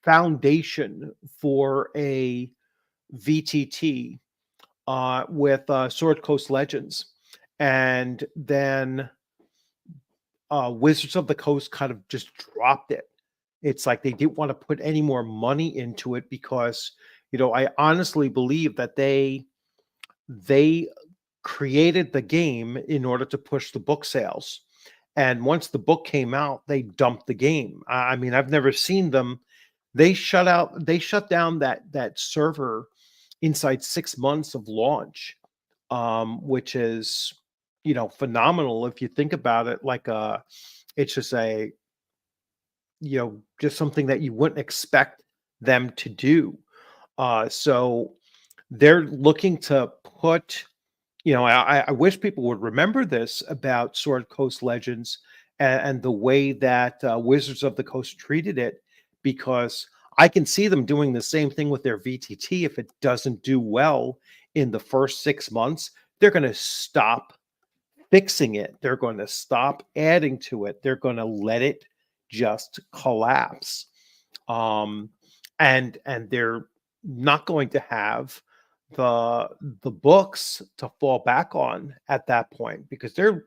foundation for a VTT with Sword Coast Legends, and then Wizards of the Coast kind of just dropped it. It's like they didn't want to put any more money into it because, I honestly believe that they created the game in order to push the book sales. And once the book came out, they dumped the game. I mean, I've never seen them. They shut down that server inside 6 months of launch, which is, phenomenal if you think about it. Like it's just just something that you wouldn't expect them to do. So they're looking to put, I wish people would remember this about Sword Coast Legends and the way that Wizards of the Coast treated it, because I can see them doing the same thing with their VTT. If it doesn't do well in the first 6 months, they're going to stop fixing it. They're going to stop adding to it. They're going to let it just collapse. Um, and they're not going to have the books to fall back on at that point, because they're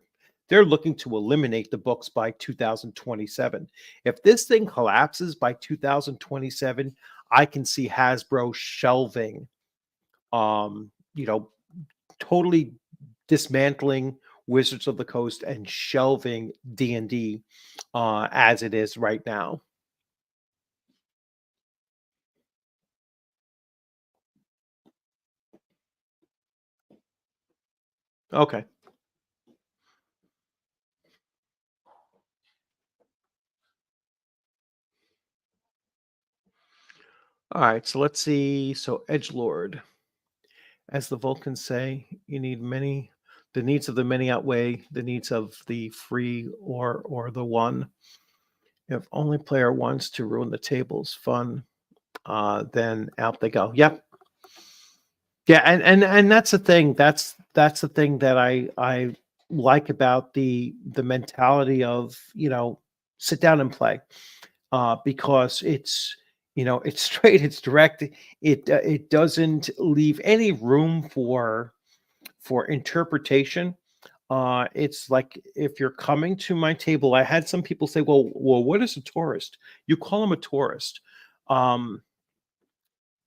looking to eliminate the books by 2027. If this thing collapses by 2027, I can see Hasbro shelving, um, you know, totally dismantling Wizards of the Coast and shelving D&D as it is right now. Okay. All right. So let's see. So Edgelord, as the Vulcans say, you need many. The needs of the many outweigh the needs of the free or the one. If only player wants to ruin the table's fun, then out they go. Yep. Yeah, and that's the thing. That's the thing that I like about the mentality of, sit down and play, because it's straight, it's direct. It doesn't leave any room for interpretation. It's like, if you're coming to my table, I had some people say, well, what is a tourist? You call them a tourist. Um,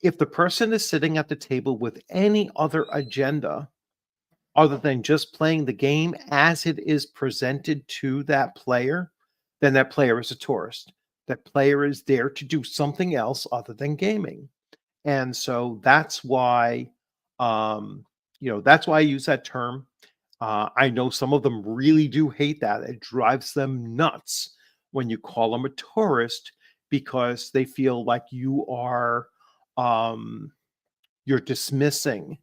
if the person is sitting at the table with any other agenda other than just playing the game as it is presented to that player, then that player is a tourist. That player is there to do something else other than gaming. And so that's why I use that term. I know some of them really do hate that. It drives them nuts when you call them a tourist, because they feel like um, you're dismissing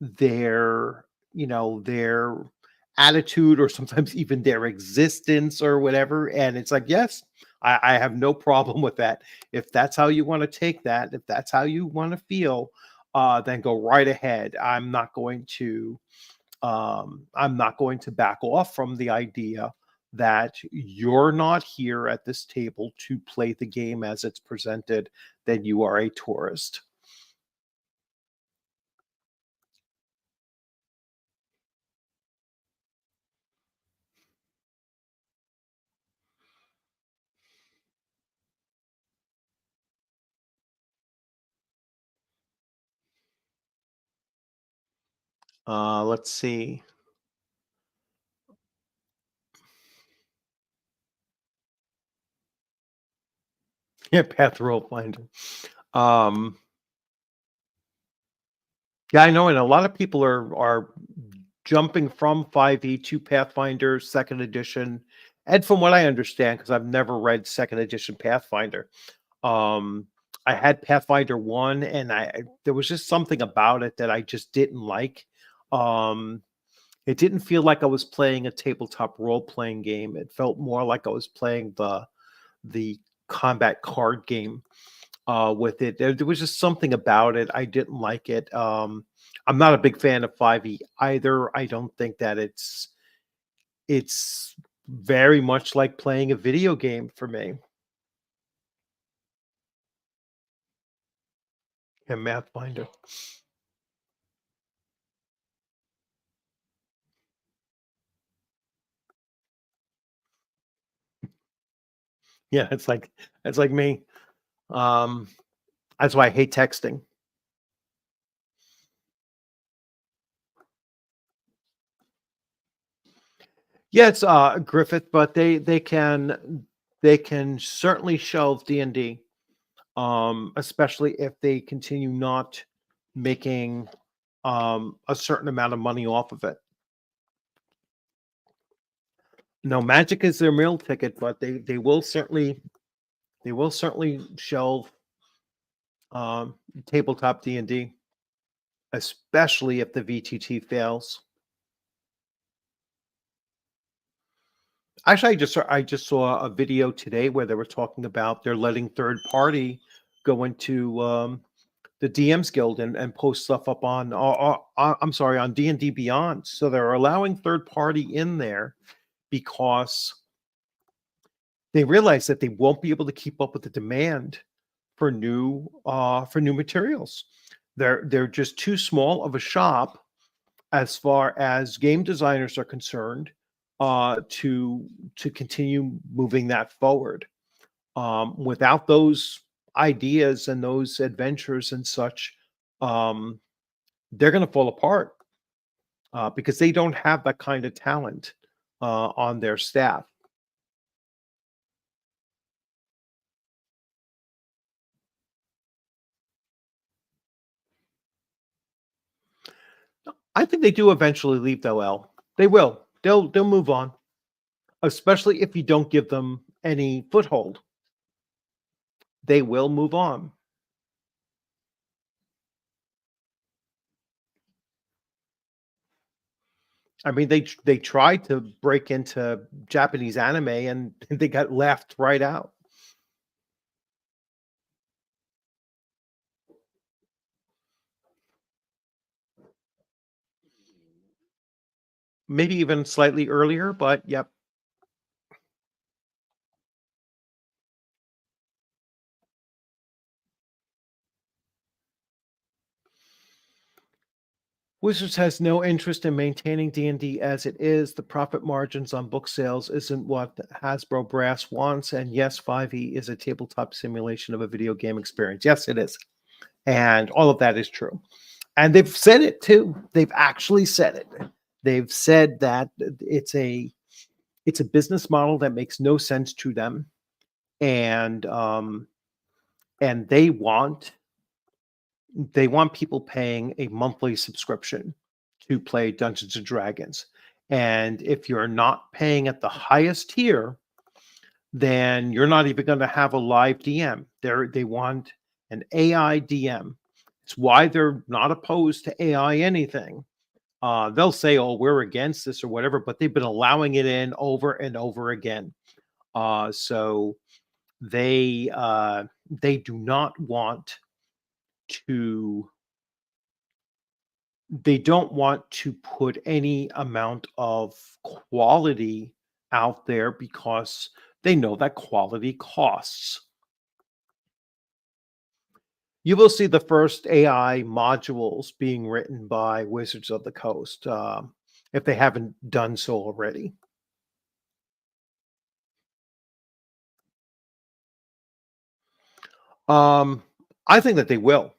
their attitude, or sometimes even their existence or whatever. And it's like, yes, I have no problem with that. If that's how you want to take that, if that's how you want to feel, then go right ahead. I'm not going to back off from the idea that you're not here at this table to play the game as it's presented, then you are a tourist. Let's see. Yeah, Path Role Finder. Um, yeah, I know, and a lot of people are jumping from 5e to Pathfinder Second Edition, and from what I understand, because I've never read Second Edition Pathfinder, um, I had Pathfinder 1, and there was just something about it that I just didn't like. Um, it didn't feel like I was playing a tabletop role playing game. It felt more like I was playing the combat card game with it. There was just something about it. I didn't like it. I'm not a big fan of 5e either. I don't think that it's very much like playing a video game for me. And Mathfinder. Yeah, it's like me. Um, that's why I hate texting. Yeah, it's Griffith, but they can certainly shelve D&D, especially if they continue not making a certain amount of money off of it. No, Magic is their meal ticket, but they will certainly shelve um, tabletop D&D, especially if the VTT fails. Actually, I just saw a video today where they were talking about they're letting third party go into the DMs Guild and post stuff up on I'm sorry, on D&D Beyond. So they're allowing third party in there because they realize that they won't be able to keep up with the demand for new materials. They're just too small of a shop as far as game designers are concerned, to continue moving that forward. Without those ideas and those adventures and such, um, they're going to fall apart, because they don't have that kind of talent on their staff. I think they do eventually leave, though. El, they will. They'll move on, especially if you don't give them any foothold. They will move on. I mean, they tried to break into Japanese anime and they got laughed right out. Maybe even slightly earlier, but yep. Wizards has no interest in maintaining D&D as it is. The profit margins on book sales isn't what Hasbro brass wants. And yes, 5e is a tabletop simulation of a video game experience. Yes, it is. And all of that is true. And they've said it too. They've actually said it. They've said that it's a business model that makes no sense to them. And they want people paying a monthly subscription to play Dungeons and Dragons. And if you're not paying at the highest tier, then you're not even going to have a live DM. They want an AI DM. It's why they're not opposed to AI anything. They'll say, "Oh, we're against this" or whatever, but they've been allowing it in over and over again. So they do not want to they don't want to put any amount of quality out there because they know that quality costs. You will see the first AI modules being written by Wizards of the Coast, if they haven't done so already. Um, I think that they will.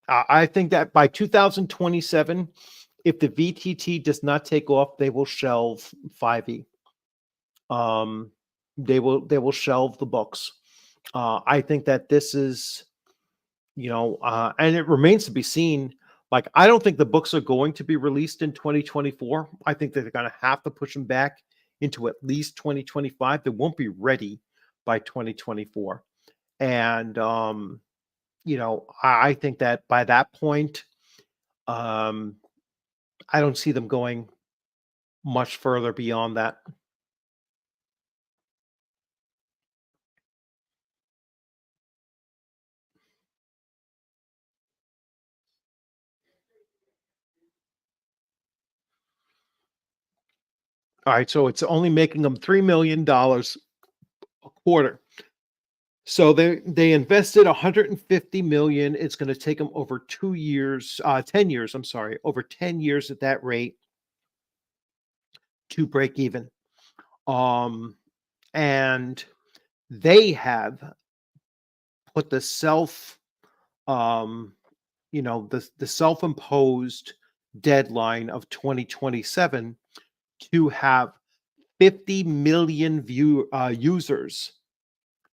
I think that by 2027, if the VTT does not take off, they will shelve 5e. Um, they will shelve the books. I think that this is, and it remains to be seen. Like, I don't think the books are going to be released in 2024. I think that they're going to have to push them back into at least 2025. They won't be ready by 2024. And I think that by that point, um, I don't see them going much further beyond that. All right, so it's only making them $3 million a quarter. So they invested 150 million. It's going to take them over 2 years, 10 years. I'm sorry, over 10 years at that rate to break even. Um, and they have put the um, the self-imposed deadline of 2027 to have 50 million users.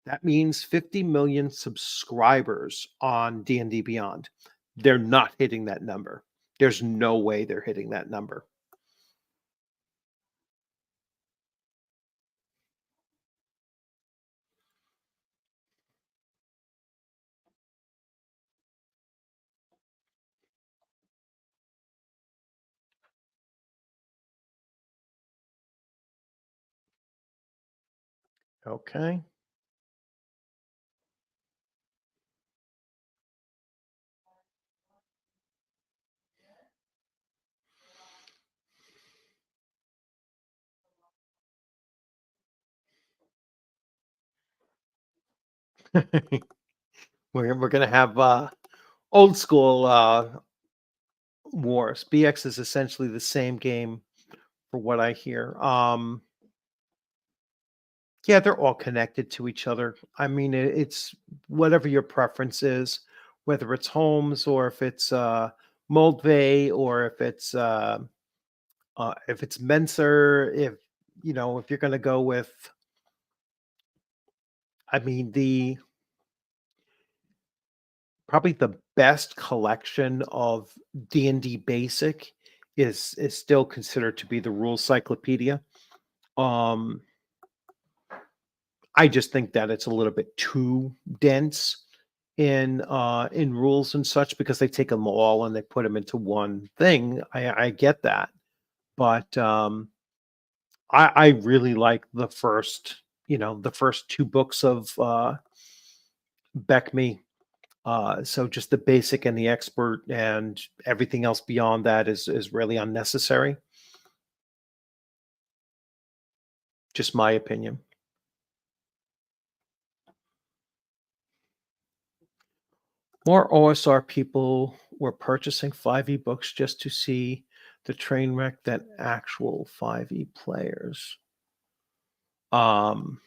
That means 50 million subscribers on D&D Beyond. They're not hitting that number. There's no way they're hitting that number. Okay. We're gonna have old school wars. BX is essentially the same game for what I hear. Yeah, they're all connected to each other. I mean, it's whatever your preference is, whether it's homes or if it's Moldvay or if it's Menser, if you're going to go with, I mean, the probably the best collection of D&D Basic is still considered to be the Rules Cyclopedia. Um, I just think that it's a little bit too dense in rules and such because they take them all and they put them into one thing. I get that, but I really like the first two books of Beckme. So just the basic and the expert and everything else beyond that is really unnecessary. Just my opinion. More OSR people were purchasing 5e books just to see the train wreck than actual 5e players. Um,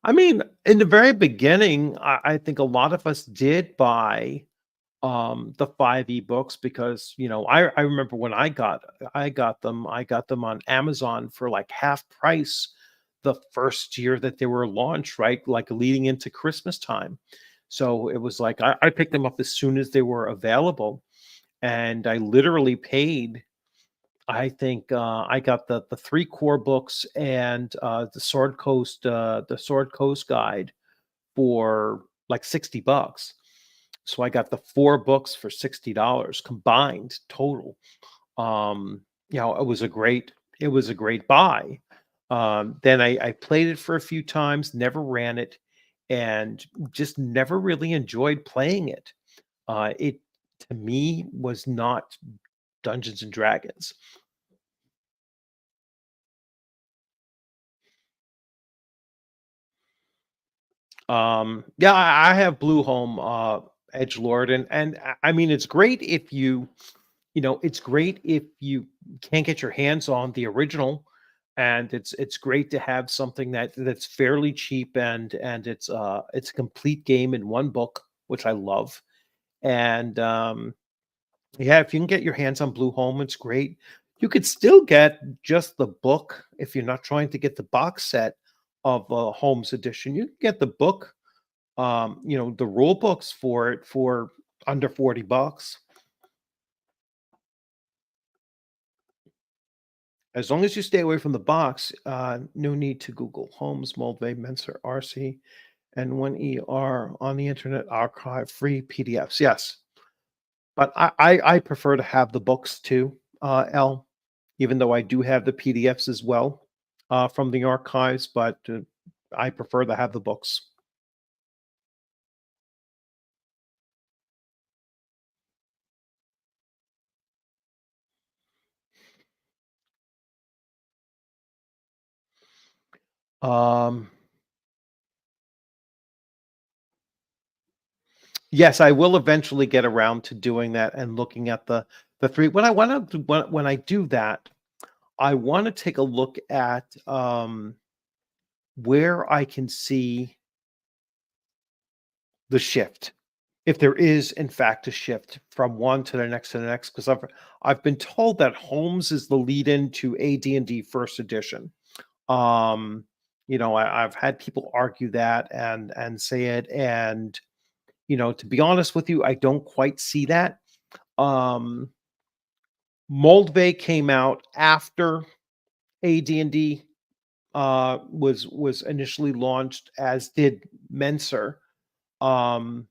I mean, in the very beginning, I think a lot of us did buy the 5e books because I remember when I got them on Amazon for like half price the first year that they were launched, right? Like leading into Christmas time. So it was like I picked them up as soon as they were available, and I literally paid. I think I got the three core books and the Sword Coast guide for like $60. So I got the four books for $60 combined total. It was a great buy. Then I played it for a few times, never ran it, and just never really enjoyed playing it. It to me was not Dungeons and Dragons. Yeah, I have Blueholme Edge Lord, and I mean it's great if you can't get your hands on the original, and it's great to have something that's fairly cheap and it's a complete game in one book, which I love. And yeah, if you can get your hands on Blue Home, it's great. You could still get just the book if you're not trying to get the box set of Holmes edition. You can get the book, the rule books for it for under $40. As long as you stay away from the box, no need to Google Holmes, Moldvay, Menser, RC, and 1ER on the Internet Archive, free PDFs. Yes, but I prefer to have the books too, L, even though I do have the PDFs as well from the archives, but I prefer to have the books. Um, yes, I will eventually get around to doing that and looking at the three. When I do that, I want to take a look at where I can see the shift, if there is in fact a shift from one to the next, because I've been told that Holmes is the lead in to AD&D First Edition. Um, I've had people argue that and say it, and to be honest with you, I don't quite see that. Um, Moldvay came out after AD&D was initially launched, as did Menser. Um,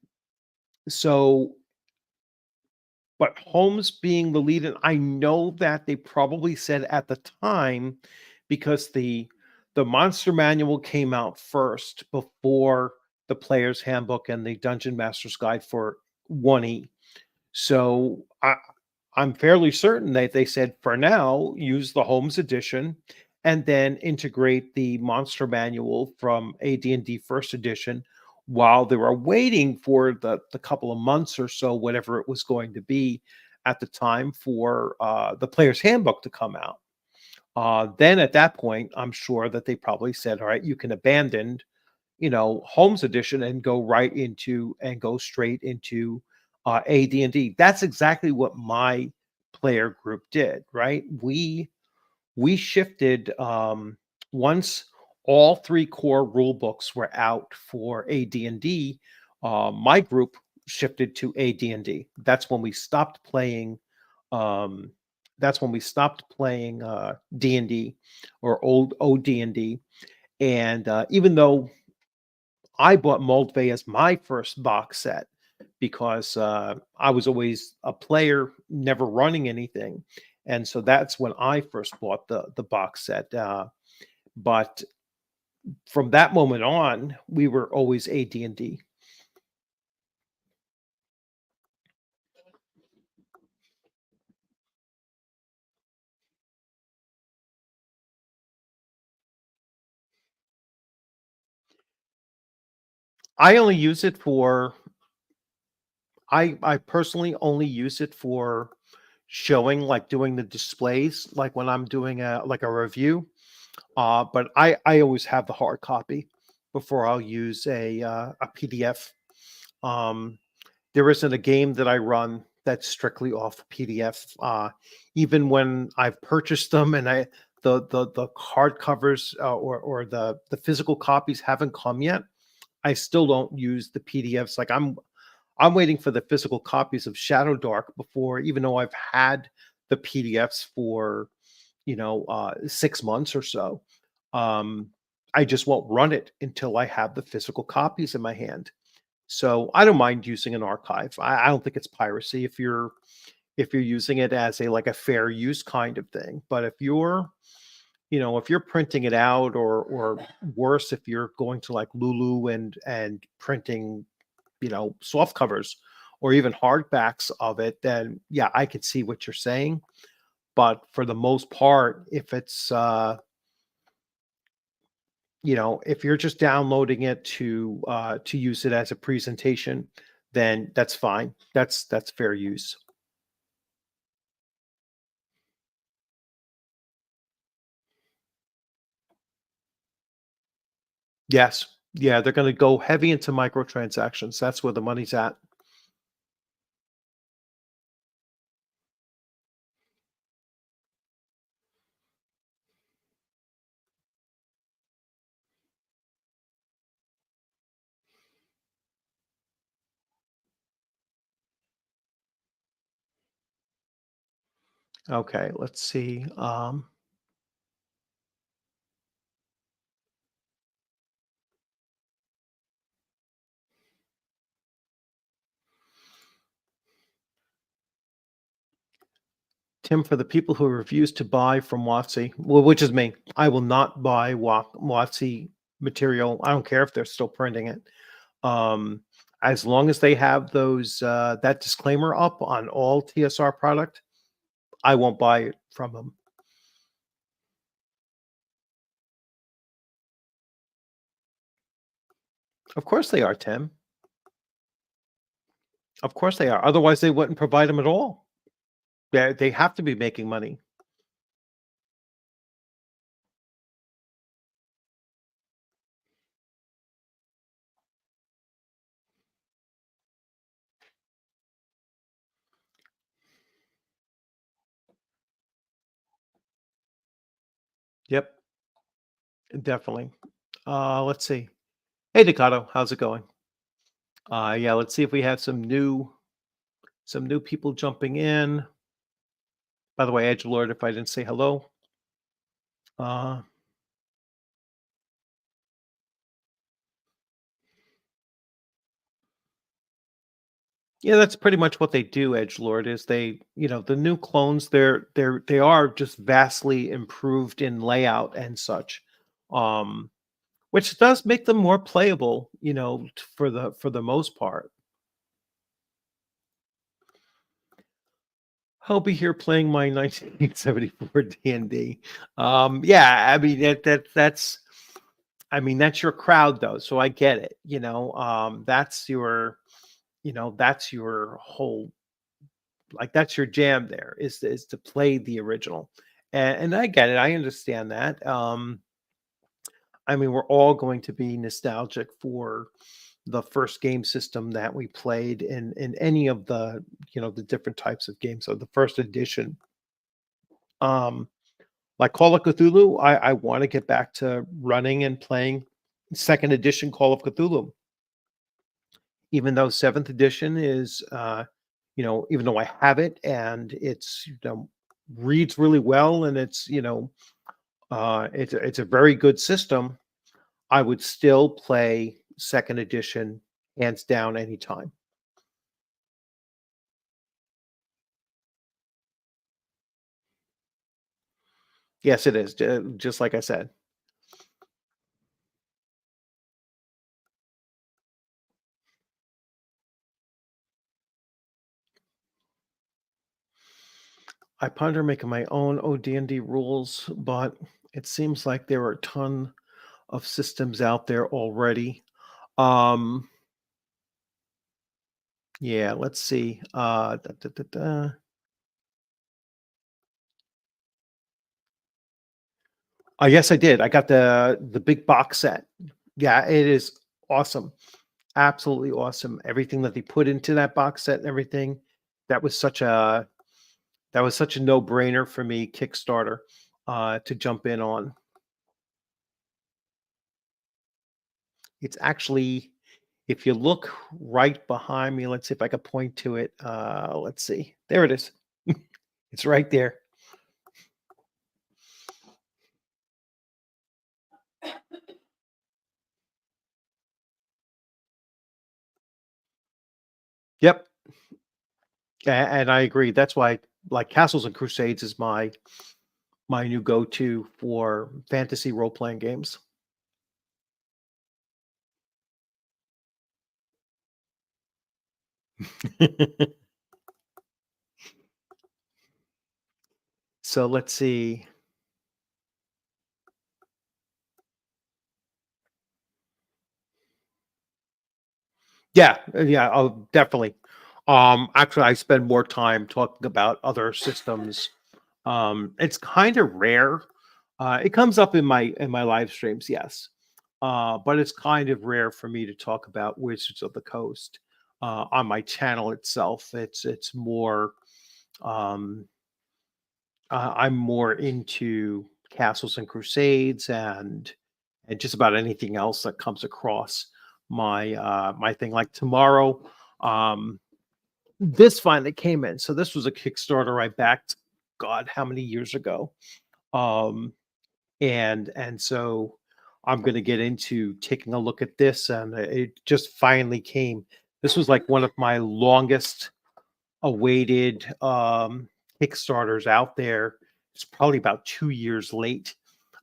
so But Holmes being the lead, and I know that they probably said at the time, because the Monster Manual came out first before the Player's Handbook and the Dungeon Master's Guide for 1E. So I'm fairly certain that they said, for now, use the Holmes edition and then integrate the Monster Manual from AD&D First Edition while they were waiting for the couple of months or so, whatever it was going to be at the time, for the Player's Handbook to come out. Then at that point, I'm sure that they probably said, all right, you can abandon Holmes edition and go straight into AD&D. That's exactly what my player group did, right? We shifted, once all three core rule books were out for AD&D. My group shifted to AD&D. That's when we stopped playing. Um, that's when we stopped playing D&D, or old OD&D. And even though I bought Moldvay as my first box set, because I was always a player, never running anything, and so that's when I first bought the box set. But from that moment on, we were always AD&D. I only use it for I personally only use it for showing, like doing the displays, like when I'm doing a review. But I always have the hard copy before I'll use a PDF. Um, there isn't a game that I run that's strictly off PDF. Even when I've purchased them and the hard covers, or the physical copies haven't come yet, I still don't use the PDFs. Like I'm waiting for the physical copies of Shadow Dark before, even though I've had the PDFs for 6 months or so. Um, I just won't run it until I have the physical copies in my hand. So I don't mind using an archive. I don't think it's piracy if you're using it as a fair use kind of thing. But if you're printing it out, or worse, if you're going to like Lulu and printing, soft covers or even hardbacks of it, then yeah, I could see what you're saying. But for the most part, if you're just downloading it to use it as a presentation, then that's fine. That's fair use. Yes. Yeah, they're going to go heavy into microtransactions. That's where the money's at. Okay, let's see. Tim, for the people who refuse to buy from WotC, well, which is me, I will not buy WotC material. I don't care if they're still printing it. Um, as long as they have that disclaimer up on all TSR product, I won't buy it from them. Of course they are, Tim. Of course they are. Otherwise, they wouldn't provide them at all. They have to be making money. Definitely. Let's see. Hey, Decado, how's it going? Yeah, let's see if we have some new people jumping in. By the way, Edge Lord, if I didn't say hello. Uh, yeah, that's pretty much what they do, Edge Lord, is the new clones, they are just vastly improved in layout and such. Um, which does make them more playable, for the most part. I'll be here playing my 1974 D&D. Yeah, I mean that's your crowd though, so I get it. That's your whole, like, that's your jam there, is to play the original, and I get it. I understand that. I mean, we're all going to be nostalgic for the first game system that we played in any of the different types of games. So the first edition, um, like Call of Cthulhu, I want to get back to running and playing second edition Call of Cthulhu, even though seventh edition even though I have it and it's reads really well and it's a very good system. I would still play second edition hands down anytime. Yes, it is. Just like I said, I ponder making my own OD&D rules, but it seems like there are a ton of systems out there already. Um, yeah, let's see. Da, da, da, da. Yes, I did. I got the big box set. Yeah, it is awesome. Absolutely awesome. Everything that they put into that box set and everything, that was such a that was such a no-brainer for me, Kickstarter, to jump in on. It's actually, if you look right behind me, let's see if I can point to it. Let's see. There it is. It's right there. Yep. And I agree. That's why, like, Castles and Crusades is my new go-to for fantasy role-playing games. So let's see. Yeah, yeah, oh, definitely. Actually, I spend more time talking about other systems. It's kind of rare. It comes up in my live streams, yes, but it's kind of rare for me to talk about Wizards of the Coast on my channel itself. It's more. Um, I'm more into Castles and Crusades and just about anything else that comes across my thing. Like tomorrow, um, this finally came in. So this was a Kickstarter I backed, God, how many years ago? Um, and so I'm going to get into taking a look at this, and it just finally came. This was like one of my longest awaited Kickstarters out there. It's probably about 2 years late,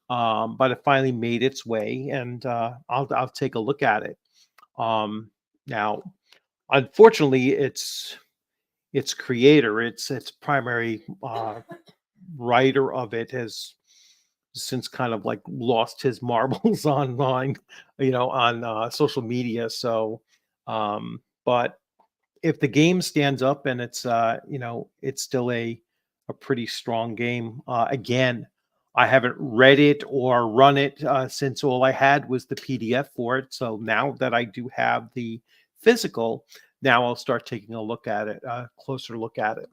but it finally made its way, and I'll take a look at it. Now, unfortunately, its creator, its primary writer of it, has since kind of like lost his marbles online, on social media. So, but if the game stands up and it's still a pretty strong game. Again, I haven't read it or run it since all I had was the PDF for it. So now that I do have the physical, now I'll start taking a look at it, closer look at it.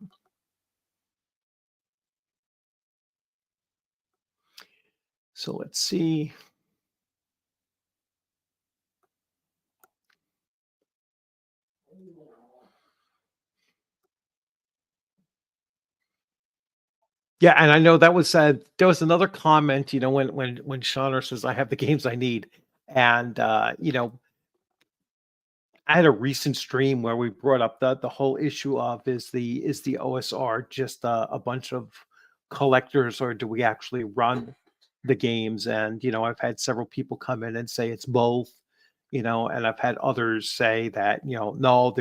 So let's see. Yeah, and I know that was there was another comment, when Shauner says, "I have the games I need," and I had a recent stream where we brought up the whole issue of is the OSR just a bunch of collectors, or do we actually run the games? And I've had several people come in and say it's both, and I've had others say that no,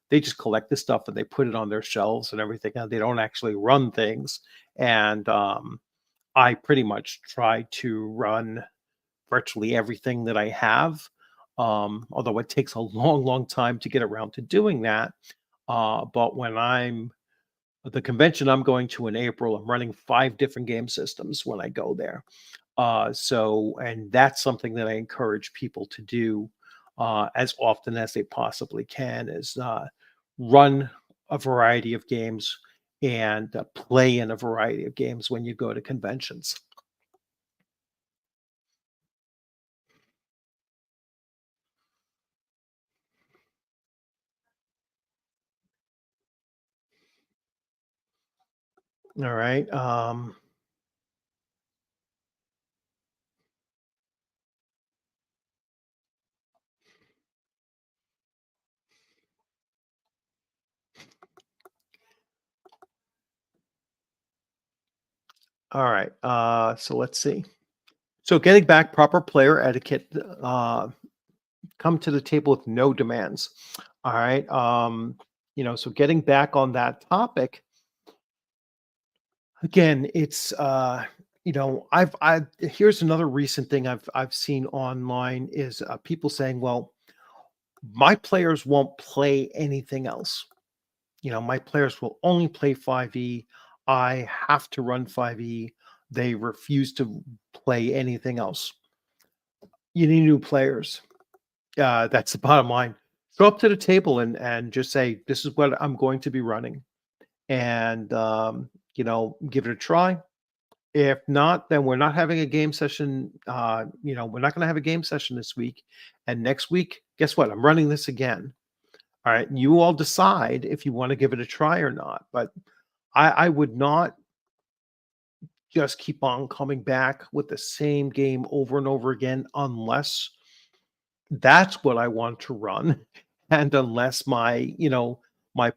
they just collect the stuff and they put it on their shelves and everything, and they don't actually run things. And I pretty much try to run virtually everything that I have. Although it takes a long, long time to get around to doing that. But when I'm the convention I'm going to in April, I'm running 5 different game systems when I go there. And that's something that I encourage people to do as often as they possibly can, is run a variety of games and play in a variety of games when you go to conventions. All right. All right. So let's see. So getting back, proper player etiquette. Come to the table with no demands. All right. So getting back on that topic again, it's I've here's another recent thing I've seen online is people saying, well, my players won't play anything else. My players will only play 5e. I have to run 5e. They refuse to play anything else. You need new players. That's the bottom line. Go up to the table and just say, "This is what I'm going to be running," and give it a try. If not, then we're not having a game session. We're not going to have a game session this week, and next week, guess what? I'm running this again. All right, you all decide if you want to give it a try or not. But I would not just keep on coming back with the same game over and over again unless that's what I want to run. And unless my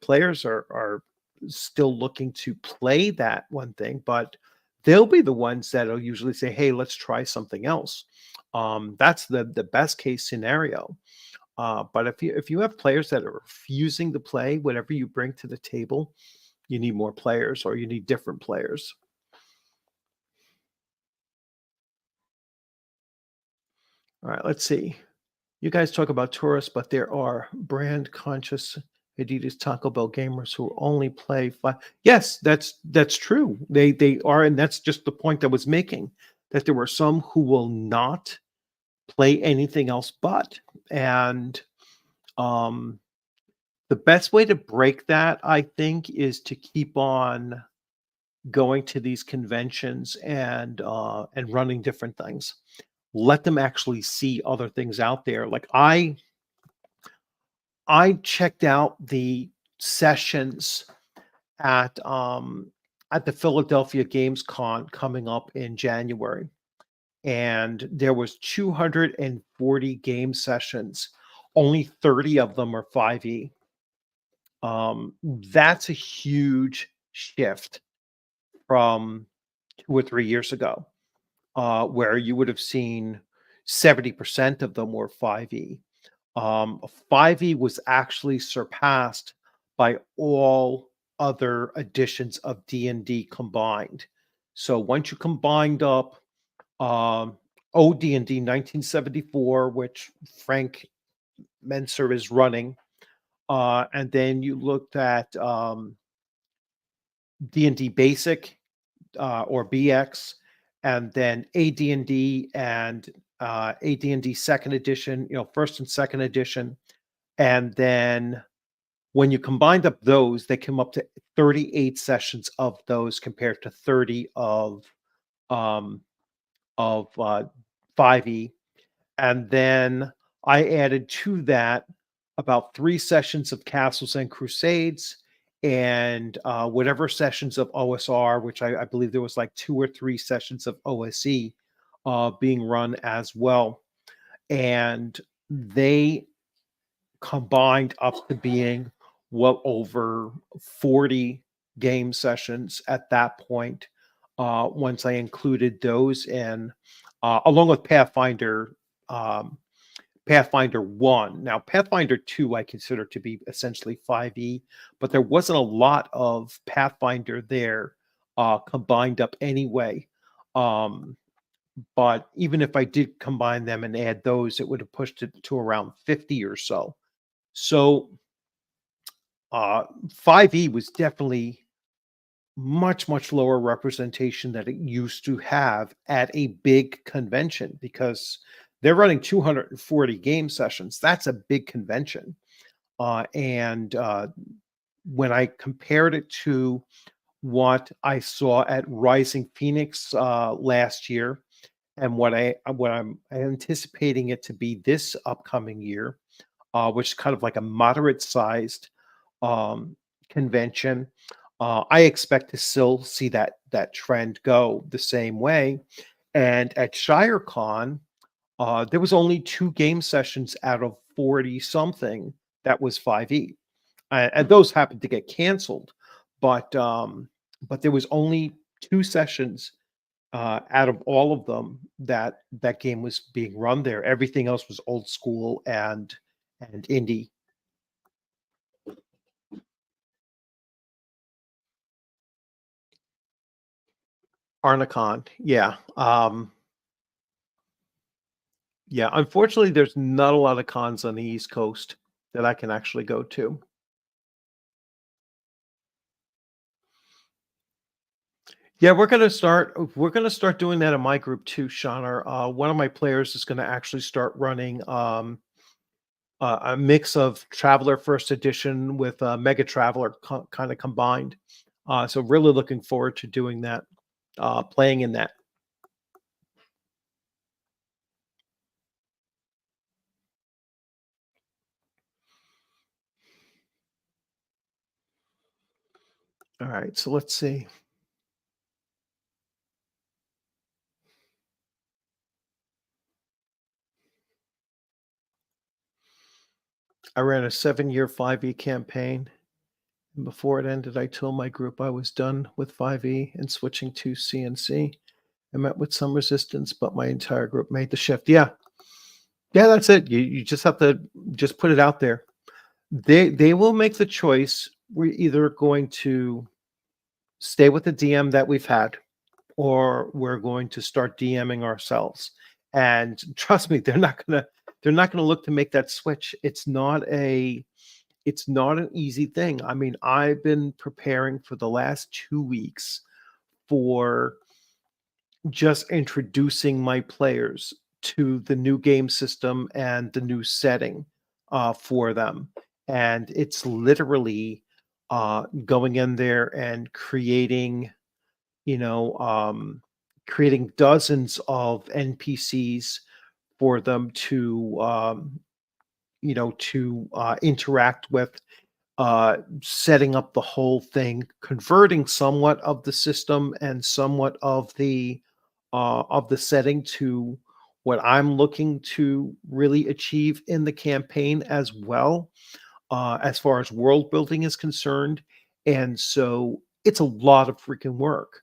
players are still looking to play that one thing, but they'll be the ones that'll usually say, "Hey, let's try something else." That's the best case scenario. But if you have players that are refusing to play whatever you bring to the table, you need more players or you need different players. All right, let's see. You guys talk about tourists, but there are brand conscious Adidas Taco Bell gamers who only play five. Yes, that's true. They are, and that's just the point I was making. That there were some who will not play anything else but. And um, the best way to break that, I think, is to keep on going to these conventions and running different things. Let them actually see other things out there. Like I checked out the sessions at at the Philadelphia Games Con coming up in January, and there was 240 game sessions. Only 30 of them are 5e. That's a huge shift from 2 or 3 years ago, where you would have seen 70% of them were 5e. 5e was actually surpassed by all other editions of D&D combined. So once you combined up um, OD&D 1974, which Frank Menser is running, and then you looked at D&D Basic or BX, and then AD&D and AD&D Second Edition, first and second edition, and then when you combined up those, they came up to 38 sessions of those compared to 30 um, of 5e. And then I added to that about 3 sessions of Castles and Crusades, and, whatever sessions of OSR, which I believe there was like 2 or 3 sessions of OSE, being run as well. And they combined up to being well over 40 game sessions at that point, once I included those in, along with um Pathfinder 1. Now, Pathfinder 2, I consider to be essentially 5e, but there wasn't a lot of Pathfinder there, combined up anyway. Um, but even if I did combine them and add those, it would have pushed it to around 50 or so. So, 5e was definitely much, much lower representation that it used to have at a big convention because they're running 240 game sessions. That's a big convention. And when I compared it to what I saw at Rising Phoenix last year and what I'm anticipating it to be this upcoming year, which is kind of like a moderate sized um, convention. I expect to still see that trend go the same way. And at ShireCon, there was only 2 game sessions out of 40 something that was 5e. And those happened to get canceled, but there was only 2 sessions out of all of them that game was being run there. Everything else was old school and indie. Arnicon, yeah. Yeah, unfortunately, there's not a lot of cons on the East Coast that I can actually go to. Yeah, we're gonna start doing that in my group too, Shauna. One of my players is gonna actually start running a mix of Traveler First Edition with Mega Traveler kind of combined. So really looking forward to doing that, playing in that. All right, so let's see. I ran a 7-year 5e campaign. And before it ended, I told my group I was done with 5e and switching to CNC. I met with some resistance, but my entire group made the shift. Yeah, yeah, that's it. You just have to just put it out there. They will make the choice. We're either going to stay with the DM that we've had, or we're going to start DMing ourselves. And trust me, they're not gonna look to make that switch. It's not an easy thing. I mean, I've been preparing for the last 2 weeks for just introducing my players to the new game system and the new setting for them. And it's literally going in there and you know, creating dozens of NPCs for them to interact with, setting up the whole thing, converting somewhat of the system and somewhat of the setting to what I'm looking to really achieve in the campaign as well, as far as world building is concerned. And so it's a lot of freaking work.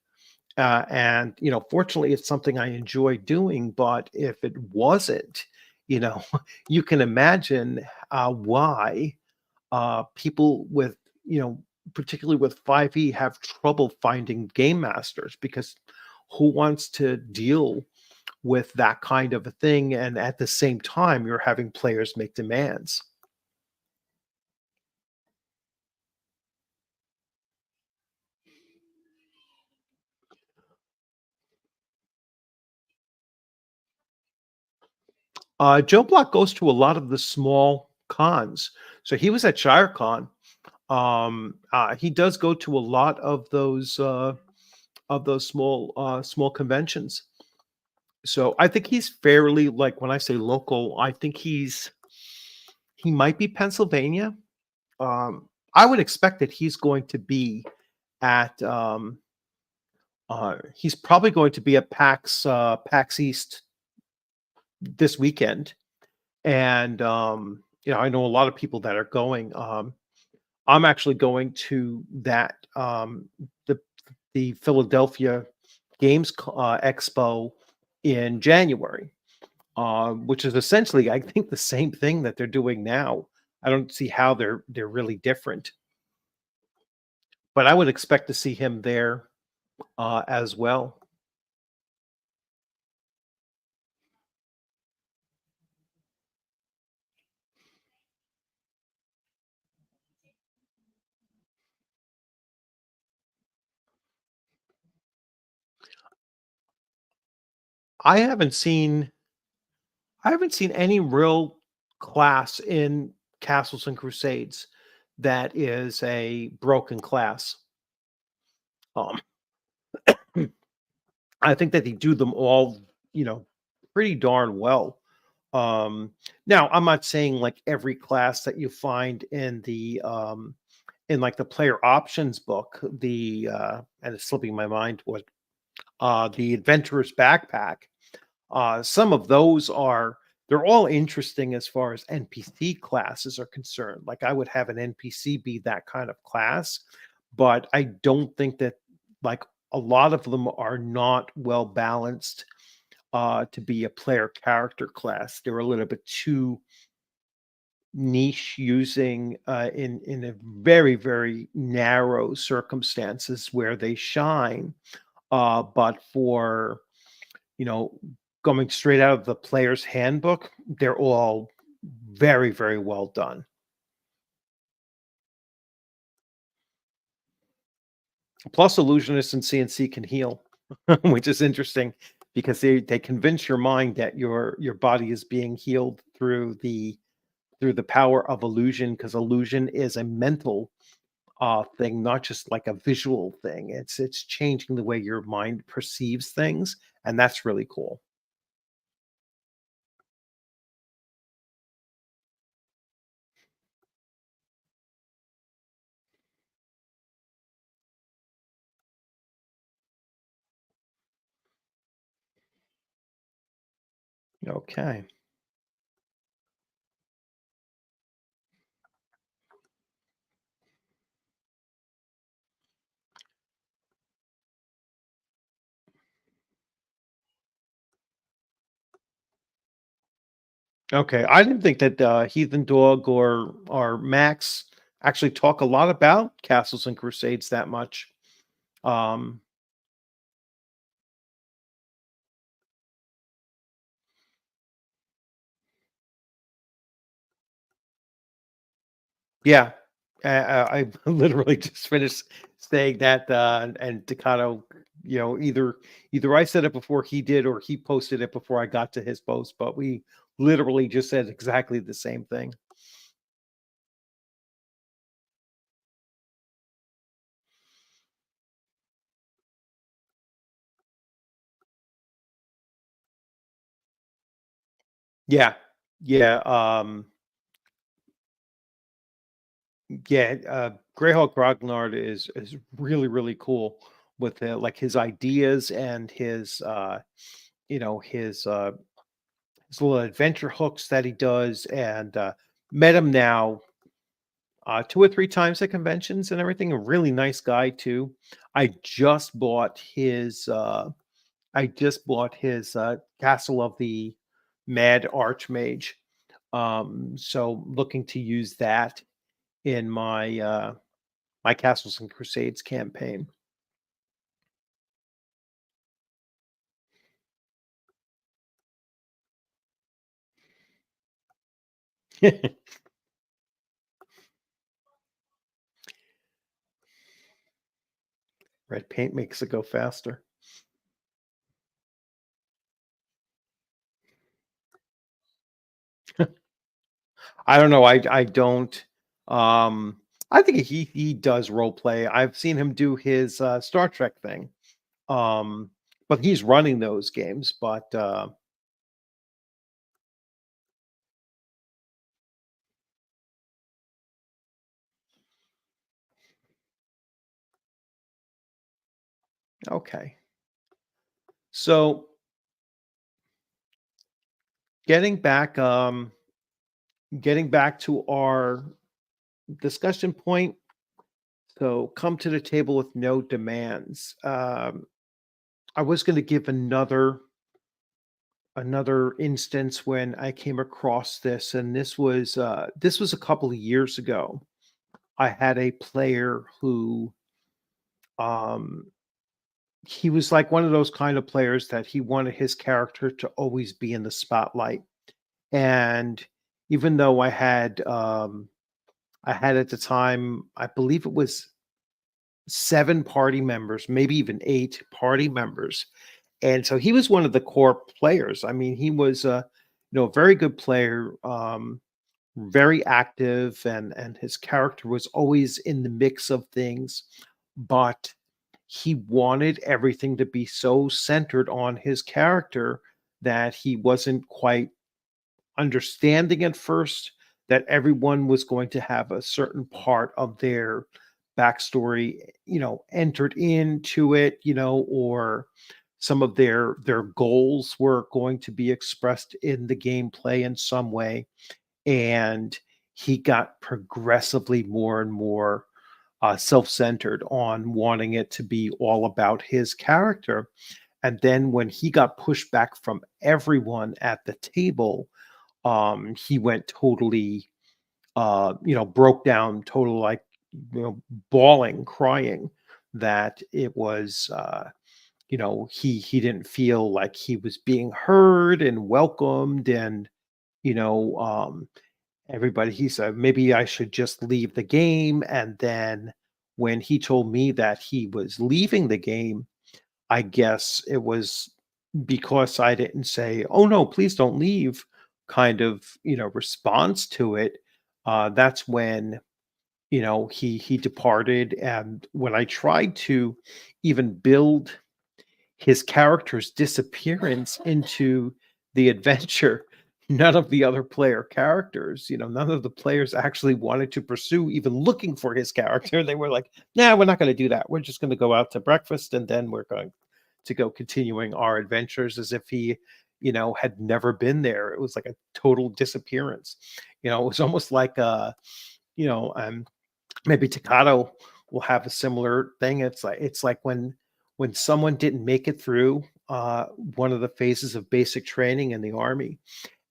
And fortunately, it's something I enjoy doing. But if it wasn't, you know, you can imagine why people with particularly with 5e have trouble finding game masters because who wants to deal with that kind of a thing and at the same time you're having players make demands. Joe Block goes to a lot of the small cons, so he was at ShireCon. He does go to a lot of those small conventions. So I think he's fairly, like, when I say local, I think he might be Pennsylvania. I would expect that he's going to be at he's probably going to be at PAX East this weekend. And I know a lot of people that are going. I'm actually going to that the Philadelphia Expo in January, which is essentially, I think, the same thing that they're doing now. I don't see how they're really different, but I would expect to see him there as well. I haven't seen I haven't seen any real class in Castles and Crusades that is a broken class. Um, I think that they do them all, you know, pretty darn well. Um, Now, I'm not saying like every class that you find in like the player options book, and it's slipping my mind what the adventurer's backpack. Some of those are they're all interesting as far as NPC classes are concerned. Like I would have an NPC be that kind of class, but I don't think that like a lot of them are not well balanced to be a player character class. They're a little bit too niche using in a very narrow circumstances where they shine. But for you know, going straight out of the player's handbook, they're all very well done. Plus, illusionists and CNC can heal, which is interesting because they convince your mind that your body is being healed through the power of illusion because illusion is a mental thing, not just like a visual thing. It's changing the way your mind perceives things, and that's really cool. Okay. Okay, I didn't think that Heathen Dog or Max actually talk a lot about Castles and Crusades that much. Um, yeah, I literally just finished saying that, and Takano, either I said it before he did or he posted it before I got to his post, but we literally just said exactly the same thing. Yeah, yeah, yeah. Greyhawk Grognard is really cool with like his ideas and you know his uh his little adventure hooks that he does, and met him now two or three times at conventions and everything. A really nice guy too. I just bought his Castle of the Mad Archmage. So looking to use that in my Castles and Crusades campaign. Red paint makes it go faster. I don't know. I don't. Um, I think he does role play. I've seen him do his Star Trek thing. Um, but he's running those games. But Okay. So getting back, getting back to our discussion point. So come to the table with no demands. I was going to give another instance when I came across this, and this was a couple of years ago. I had a player who um, he was like one of those kind of players that he wanted his character to always be in the spotlight. And even though I had at the time, I believe it was 7 party members, maybe even 8 party members. And so he was one of the core players. I mean, he was a a very good player, very active, and his character was always in the mix of things, but he wanted everything to be so centered on his character that he wasn't quite understanding at first that everyone was going to have a certain part of their backstory, entered into it, or some of their goals were going to be expressed in the gameplay in some way. And he got progressively more and more self-centered on wanting it to be all about his character. And then when he got pushed back from everyone at the table, he went totally, broke down, total, like, bawling, crying, that it was, he didn't feel like he was being heard and welcomed, and you know, everybody. He said maybe I should just leave the game, and then when he told me that he was leaving the game, I guess it was because I didn't say, "Oh no, please don't leave," kind of, response to it. That's when, he departed. And when I tried to even build his character's disappearance into the adventure, none of the other player characters, none of the players actually wanted to pursue even looking for his character. They were like, "Nah, we're not going to do that. We're just going to go out to breakfast, and then we're going to go continuing our adventures," as if he, had never been there. It was like a total disappearance. It was almost like, you know, um, maybe Takato will have a similar thing. It's like when someone didn't make it through one of the phases of basic training in the army,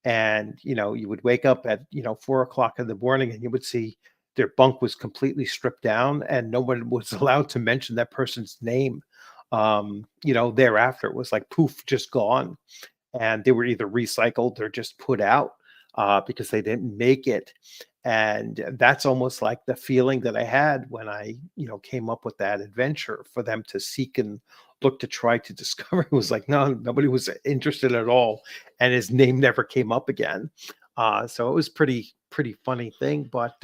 and you would wake up at 4 o'clock in the morning, and you would see their bunk was completely stripped down, and no one was allowed to mention that person's name. Thereafter, it was like poof, just gone, and they were either recycled or just put out because they didn't make it. And that's almost like the feeling that I had when I, came up with that adventure for them to seek and look to try to discover. It was like, no, nobody was interested at all, and his name never came up again. So it was pretty funny thing. But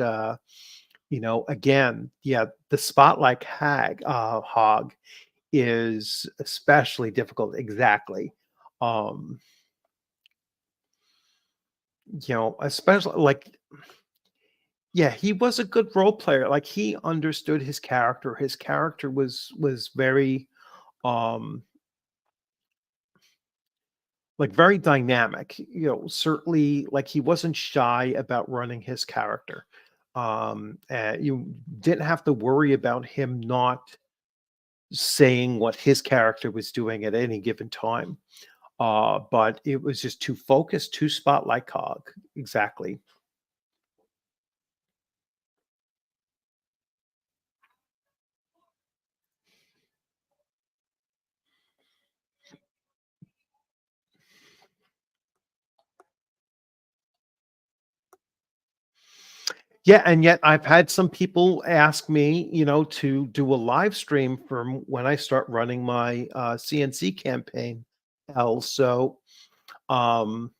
again, yeah, the spotlight hog is especially difficult. Exactly. Um, especially like, yeah, he was a good role player. Like, he understood his character. His character was very, um, like, very dynamic. Certainly, like, he wasn't shy about running his character. You didn't have to worry about him not saying what his character was doing at any given time. But it was just too focused, too spotlight cog. Exactly. Yeah, and yet I've had some people ask me, to do a live stream from when I start running my CNC campaign. So, um,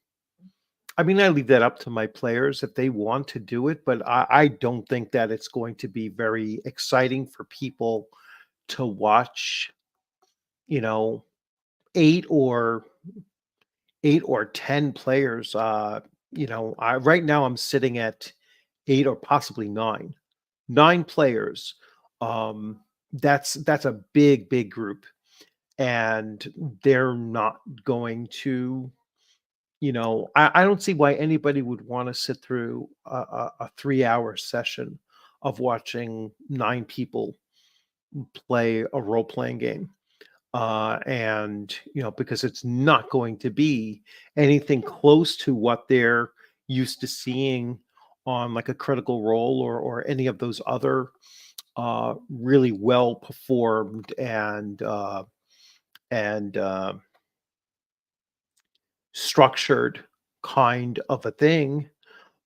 I mean, I leave that up to my players if they want to do it, but I don't think that it's going to be very exciting for people to watch, you know, eight or 10 players. Right now I'm sitting at 8 or possibly 9 players. um that's a big group. and they're not going to, I don't see why anybody would want to sit through a 3 hour session of watching nine people play a role playing game. And, because it's not going to be anything close to what they're used to seeing on like a Critical Role or any of those other really well performed and structured kind of a thing,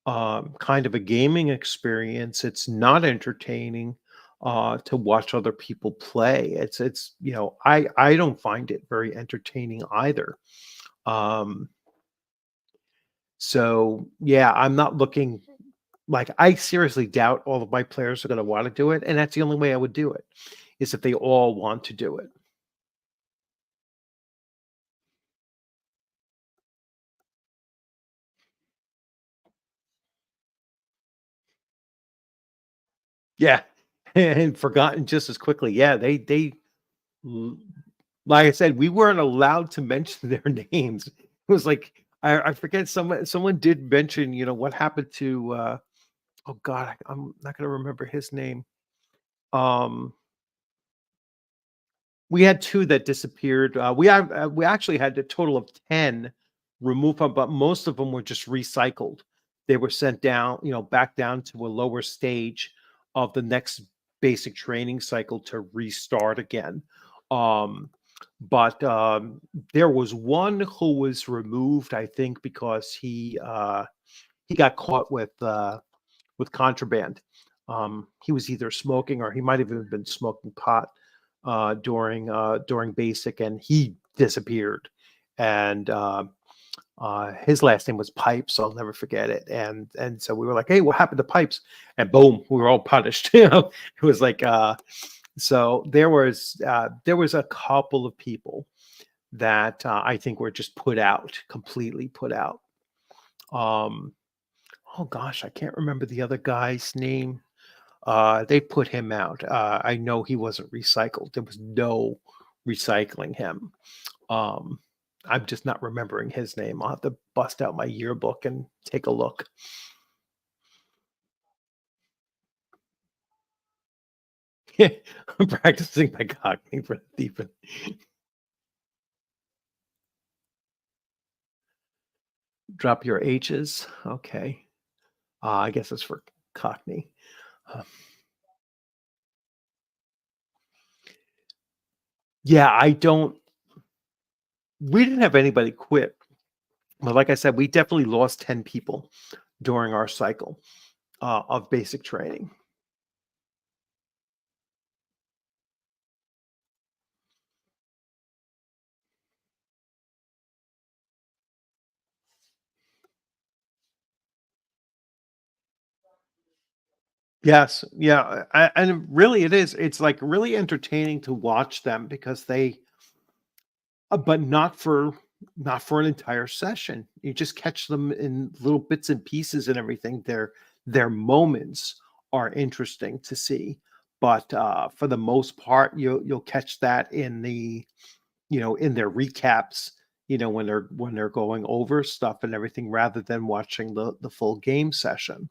kind of a gaming experience. It's not entertaining to watch other people play. I don't find it very entertaining either. Um, so yeah, I'm not looking like I seriously doubt all of my players are going to want to do it, and that's the only way I would do it is if they all want to do it. Yeah, and forgotten just as quickly. Yeah, l- like I said, we weren't allowed to mention their names. It was like I forget someone did mention, what happened to oh God, I'm not gonna remember his name. Um we had 2 that disappeared. We actually had a total of 10 removed from, but most of them were just recycled. They were sent down, back down to a lower stage of the next basic training cycle to restart again. Um, but there was one who was removed, I think, because he got caught with contraband. He was either smoking or he might have even been smoking pot during basic, and he disappeared. And his last name was Pipes, so I'll never forget it. And so we were like, "Hey, what happened to Pipes?" And boom, we were all punished. It was like so there was a couple of people that I think were just put out, completely put out. Um, oh gosh, I can't remember the other guy's name. They put him out. I know he wasn't recycled. There was no recycling him. Um, I'm just not remembering his name. I'll have to bust out my yearbook and take a look. I'm practicing my Cockney for Stephen. Drop your H's. Okay. I guess it's for Cockney. Uh, yeah, I don't. We didn't have anybody quit. But like I said, we definitely lost 10 people during our cycle of basic training. Yes, yeah, and really it is. It's like really entertaining to watch them because but not for an entire session. You just catch them in little bits and pieces and everything. Their moments are interesting to see, but for the most part, you'll catch that in their recaps. When they're going over stuff and everything, rather than watching the full game session.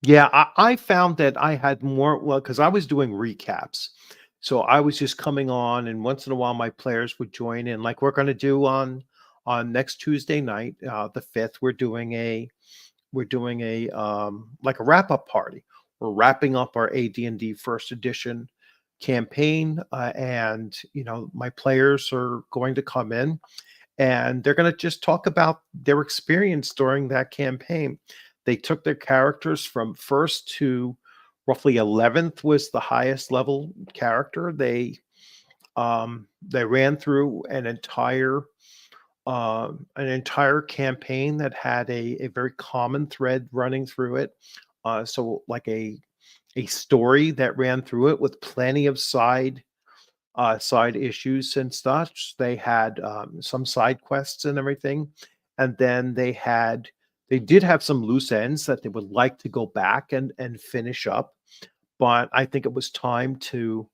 Yeah, I found that I had more, well, because I was doing recaps. So I was just coming on, and once in a while my players would join in, like we're gonna do on next Tuesday night, the 5th. We're doing a like a wrap-up party. We're wrapping up our AD&D first edition campaign, and my players are going to come in and they're going to just talk about their experience during that campaign. They took their characters from first to roughly 11th was the highest level character. They ran through an entire campaign that had a very common thread running through it. So like a story that ran through it with plenty of side issues and such. They had some side quests and everything, and then they did have some loose ends that they would like to go back and finish up. but I think it was time to,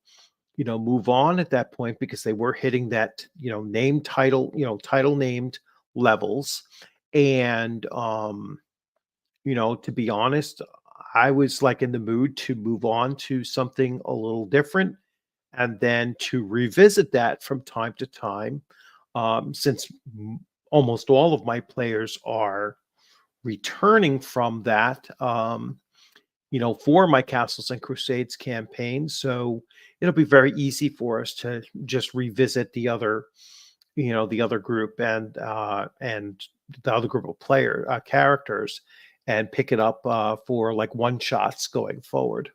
move on at that point because they were hitting that, name title, title named levels. And to be honest, I was like in the mood to move on to something a little different and then to revisit that from time to time. Since almost all of my players are returning from that, for my Castles and Crusades campaign. So it'll be very easy for us to just revisit the other group and the other group of player characters and pick it up for like one shots going forward.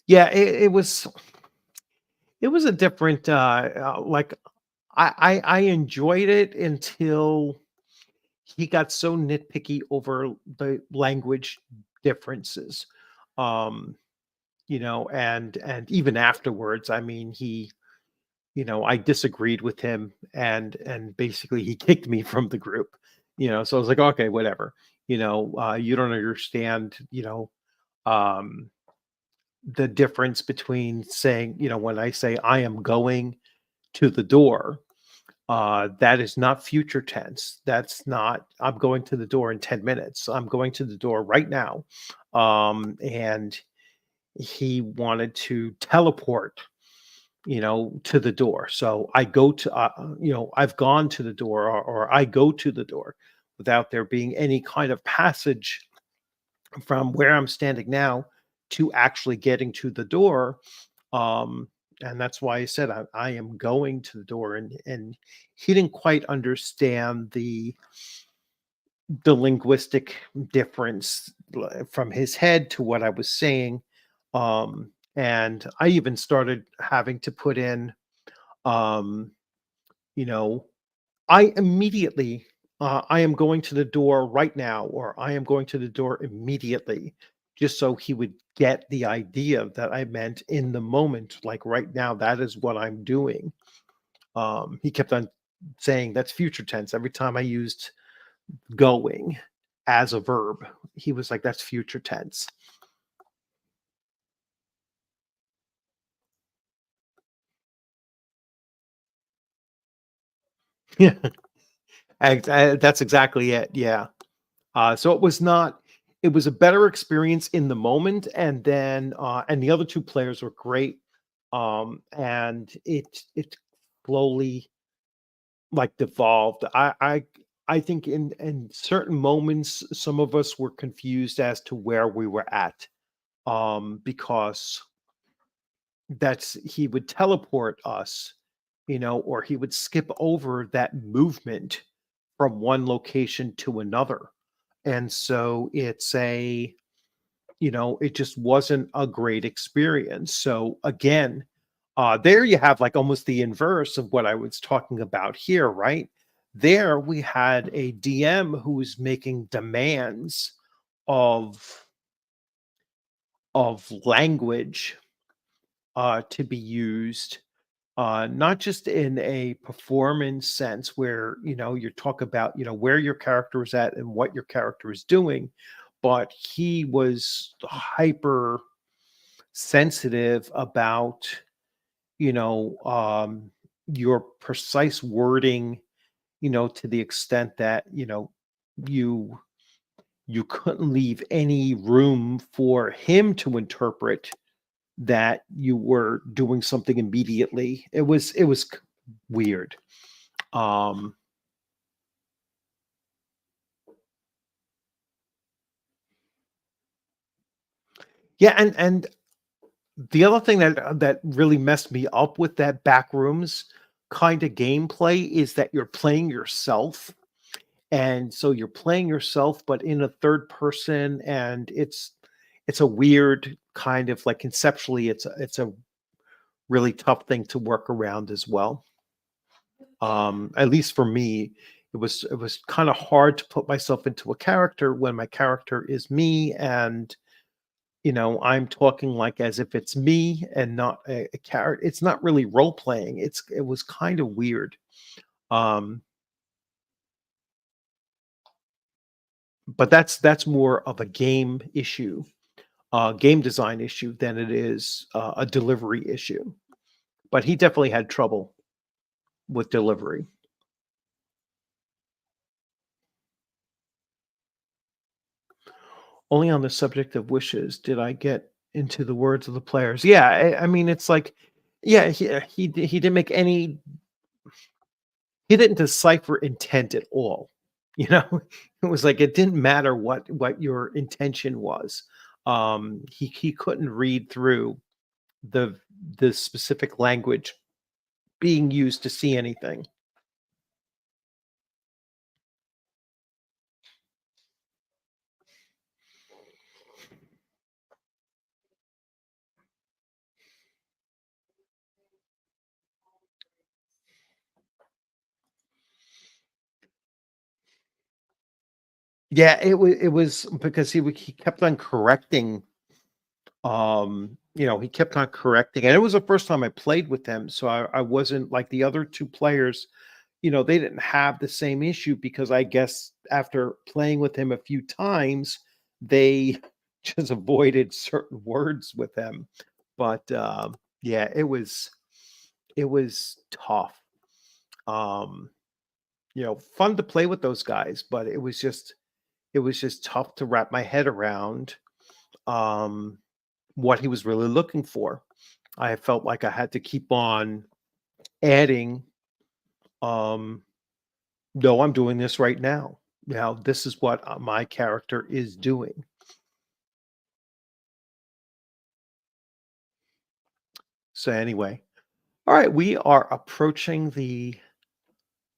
Yeah, it was a different like I enjoyed it until he got so nitpicky over the language differences. Um, and even afterwards, I mean, I disagreed with him and basically he kicked me from the group. So I was like, okay, whatever. You don't understand, um the difference between saying, when I say I am going to the door, that is not future tense. That's not I'm going to the door in 10 minutes. I'm going to the door right now. And he wanted to teleport, to the door. So I go to, I've gone to the door, or I go to the door without there being any kind of passage from where I'm standing now to actually getting to the door. Um, and that's why I said I am going to the door, and he didn't quite understand the linguistic difference from his head to what I was saying. And I even started having to put in, um, you know, I immediately, I am going to the door right now, or I am going to the door immediately, just so he would get the idea that I meant in the moment, like right now, that is what I'm doing. He kept on saying that's future tense every time I used going as a verb. He was like, that's future tense. Yeah, that's exactly it. Yeah. So it was a better experience in the moment. And then, and the other two players were great. And it slowly like devolved. I think in certain moments, some of us were confused as to where we were at. Because that's he would teleport us, or he would skip over that movement from one location to another. And so it just wasn't a great experience. So again, there you have like almost the inverse of what I was talking about here, right? There we had a DM who was making demands of language to be used, not just in a performance sense where you talk about where your character is at and what your character is doing, but he was hyper sensitive about you know um, your precise wording, to the extent that you you couldn't leave any room for him to interpret that you were doing something immediately. It was weird. Um, yeah, and the other thing that really messed me up with that backrooms kind of gameplay is that you're playing yourself, and so you're playing yourself, but in a third person, and it's a weird kind of like conceptually, it's a really tough thing to work around as well. At least for me, it was kind of hard to put myself into a character when my character is me, and I'm talking like as if it's me and not a character. It's not really role playing. It was kind of weird. Um, but that's more of a game issue, game design issue than it is a delivery issue. But he definitely had trouble with delivery. Only on the subject of wishes did I get into the words of the players. Yeah, I mean, it's like, yeah, he didn't make any. He didn't decipher intent at all. You know, it was like it didn't matter what your intention was. He couldn't read through the the specific language being used to see anything. Yeah, it was because he kept on correcting. He kept on correcting, and it was the first time I played with him, so I wasn't like the other two players. They didn't have the same issue because I guess after playing with him a few times, they just avoided certain words with him. But yeah, it was tough. Um, Fun to play with those guys, but it was just tough to wrap my head around um what he was really looking for. I felt like I had to keep on adding um no, I'm doing this right now. Now, this is what my character is doing. So, anyway, all right, we are approaching the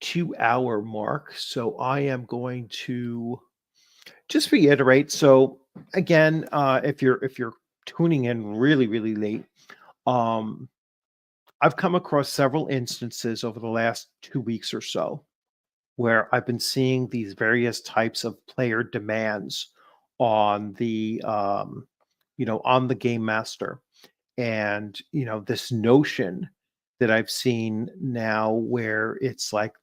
2 hour mark. So, I am going to just reiterate. So, again, if you're tuning in really, really late, um, I've come across several instances over the last 2 weeks or so where I've been seeing these various types of player demands on the game master. And, this notion that I've seen now where it's like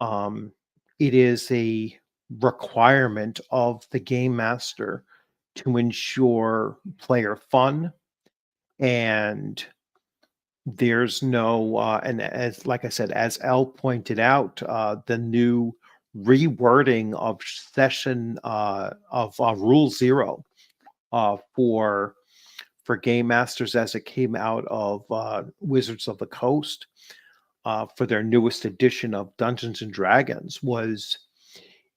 um, it is a requirement of the game master to ensure player fun, and there's no, and as like I said, as L pointed out, the new rewording of session of Rule Zero for game masters as it came out of Wizards of the Coast for their newest edition of Dungeons and Dragons was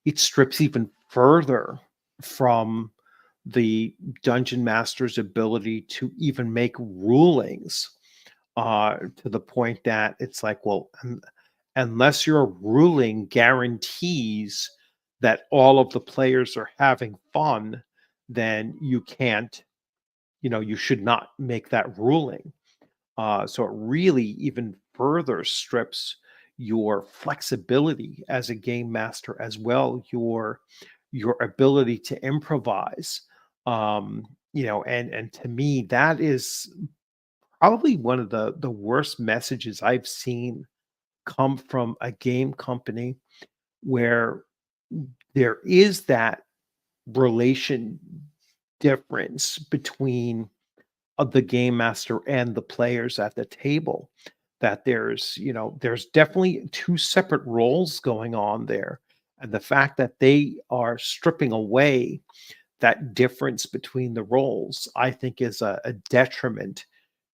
it strips even further from the dungeon master's ability to even make rulings to the point that it's like, well, unless your ruling guarantees that all of the players are having fun, then you should not make that ruling. So it really even further strips your flexibility as a game master as well, your ability to improvise. And to me, that is probably one of the worst messages I've seen come from a game company where there is that relation difference between the game master and the players at the table. That there's definitely two separate roles going on there. And the fact that they are stripping away that difference between the roles, I think is a detriment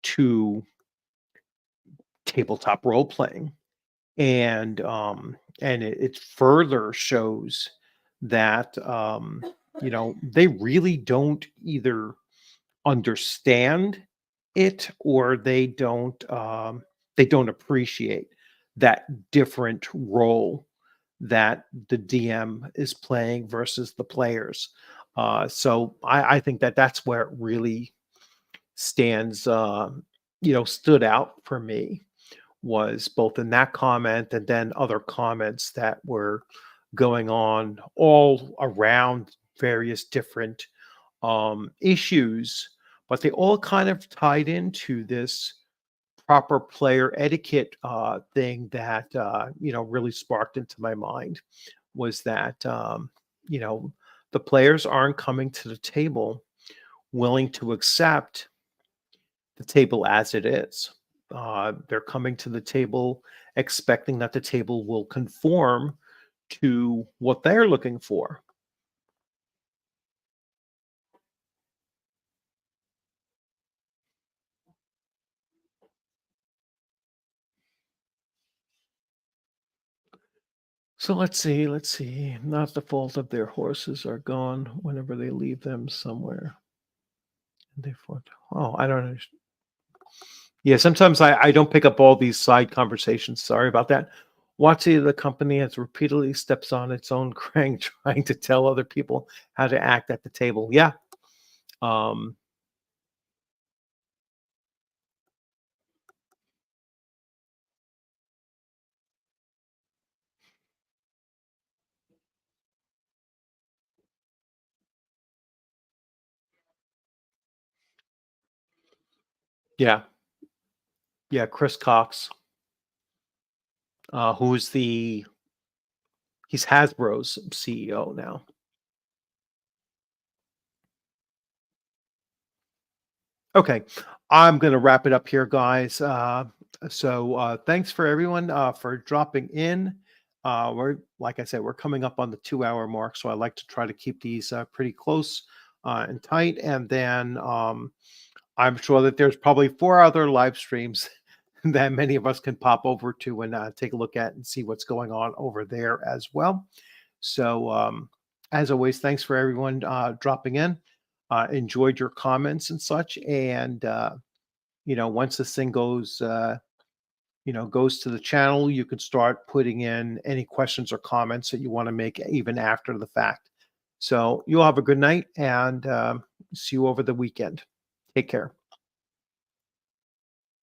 to tabletop role playing. And it further shows that they really don't either understand it, or they don't appreciate that different role that the DM is playing versus the players. So I think that that's where it really stood out for me, was both in that comment and then other comments that were going on all around various different issues, but they all kind of tied into this proper player etiquette thing that really sparked into my mind was that you know the players aren't coming to the table willing to accept the table as it is. They're coming to the table expecting that the table will conform to what they're looking for. So let's see. Not the fault of their horses are gone whenever they leave them somewhere. They fought. Oh, I don't understand. Yeah, sometimes I don't pick up all these side conversations. Sorry about that. Watsi, the company has repeatedly steps on its own crank trying to tell other people how to act at the table. Yeah. Um, yeah. Yeah. Chris Cox, who's he's Hasbro's CEO now. Okay, I'm gonna wrap it up here, guys. Thanks for everyone for dropping in. We're like I said, we're coming up on the 2 hour mark, so I like to try to keep these pretty close and tight. And then I'm sure that there's probably 4 other live streams that many of us can pop over to and take a look at and see what's going on over there as well. So, as always, thanks for everyone dropping in. Enjoyed your comments and such. And, once this thing goes to the channel, you can start putting in any questions or comments that you want to make even after the fact. So, you'll have a good night and see you over the weekend. Take care.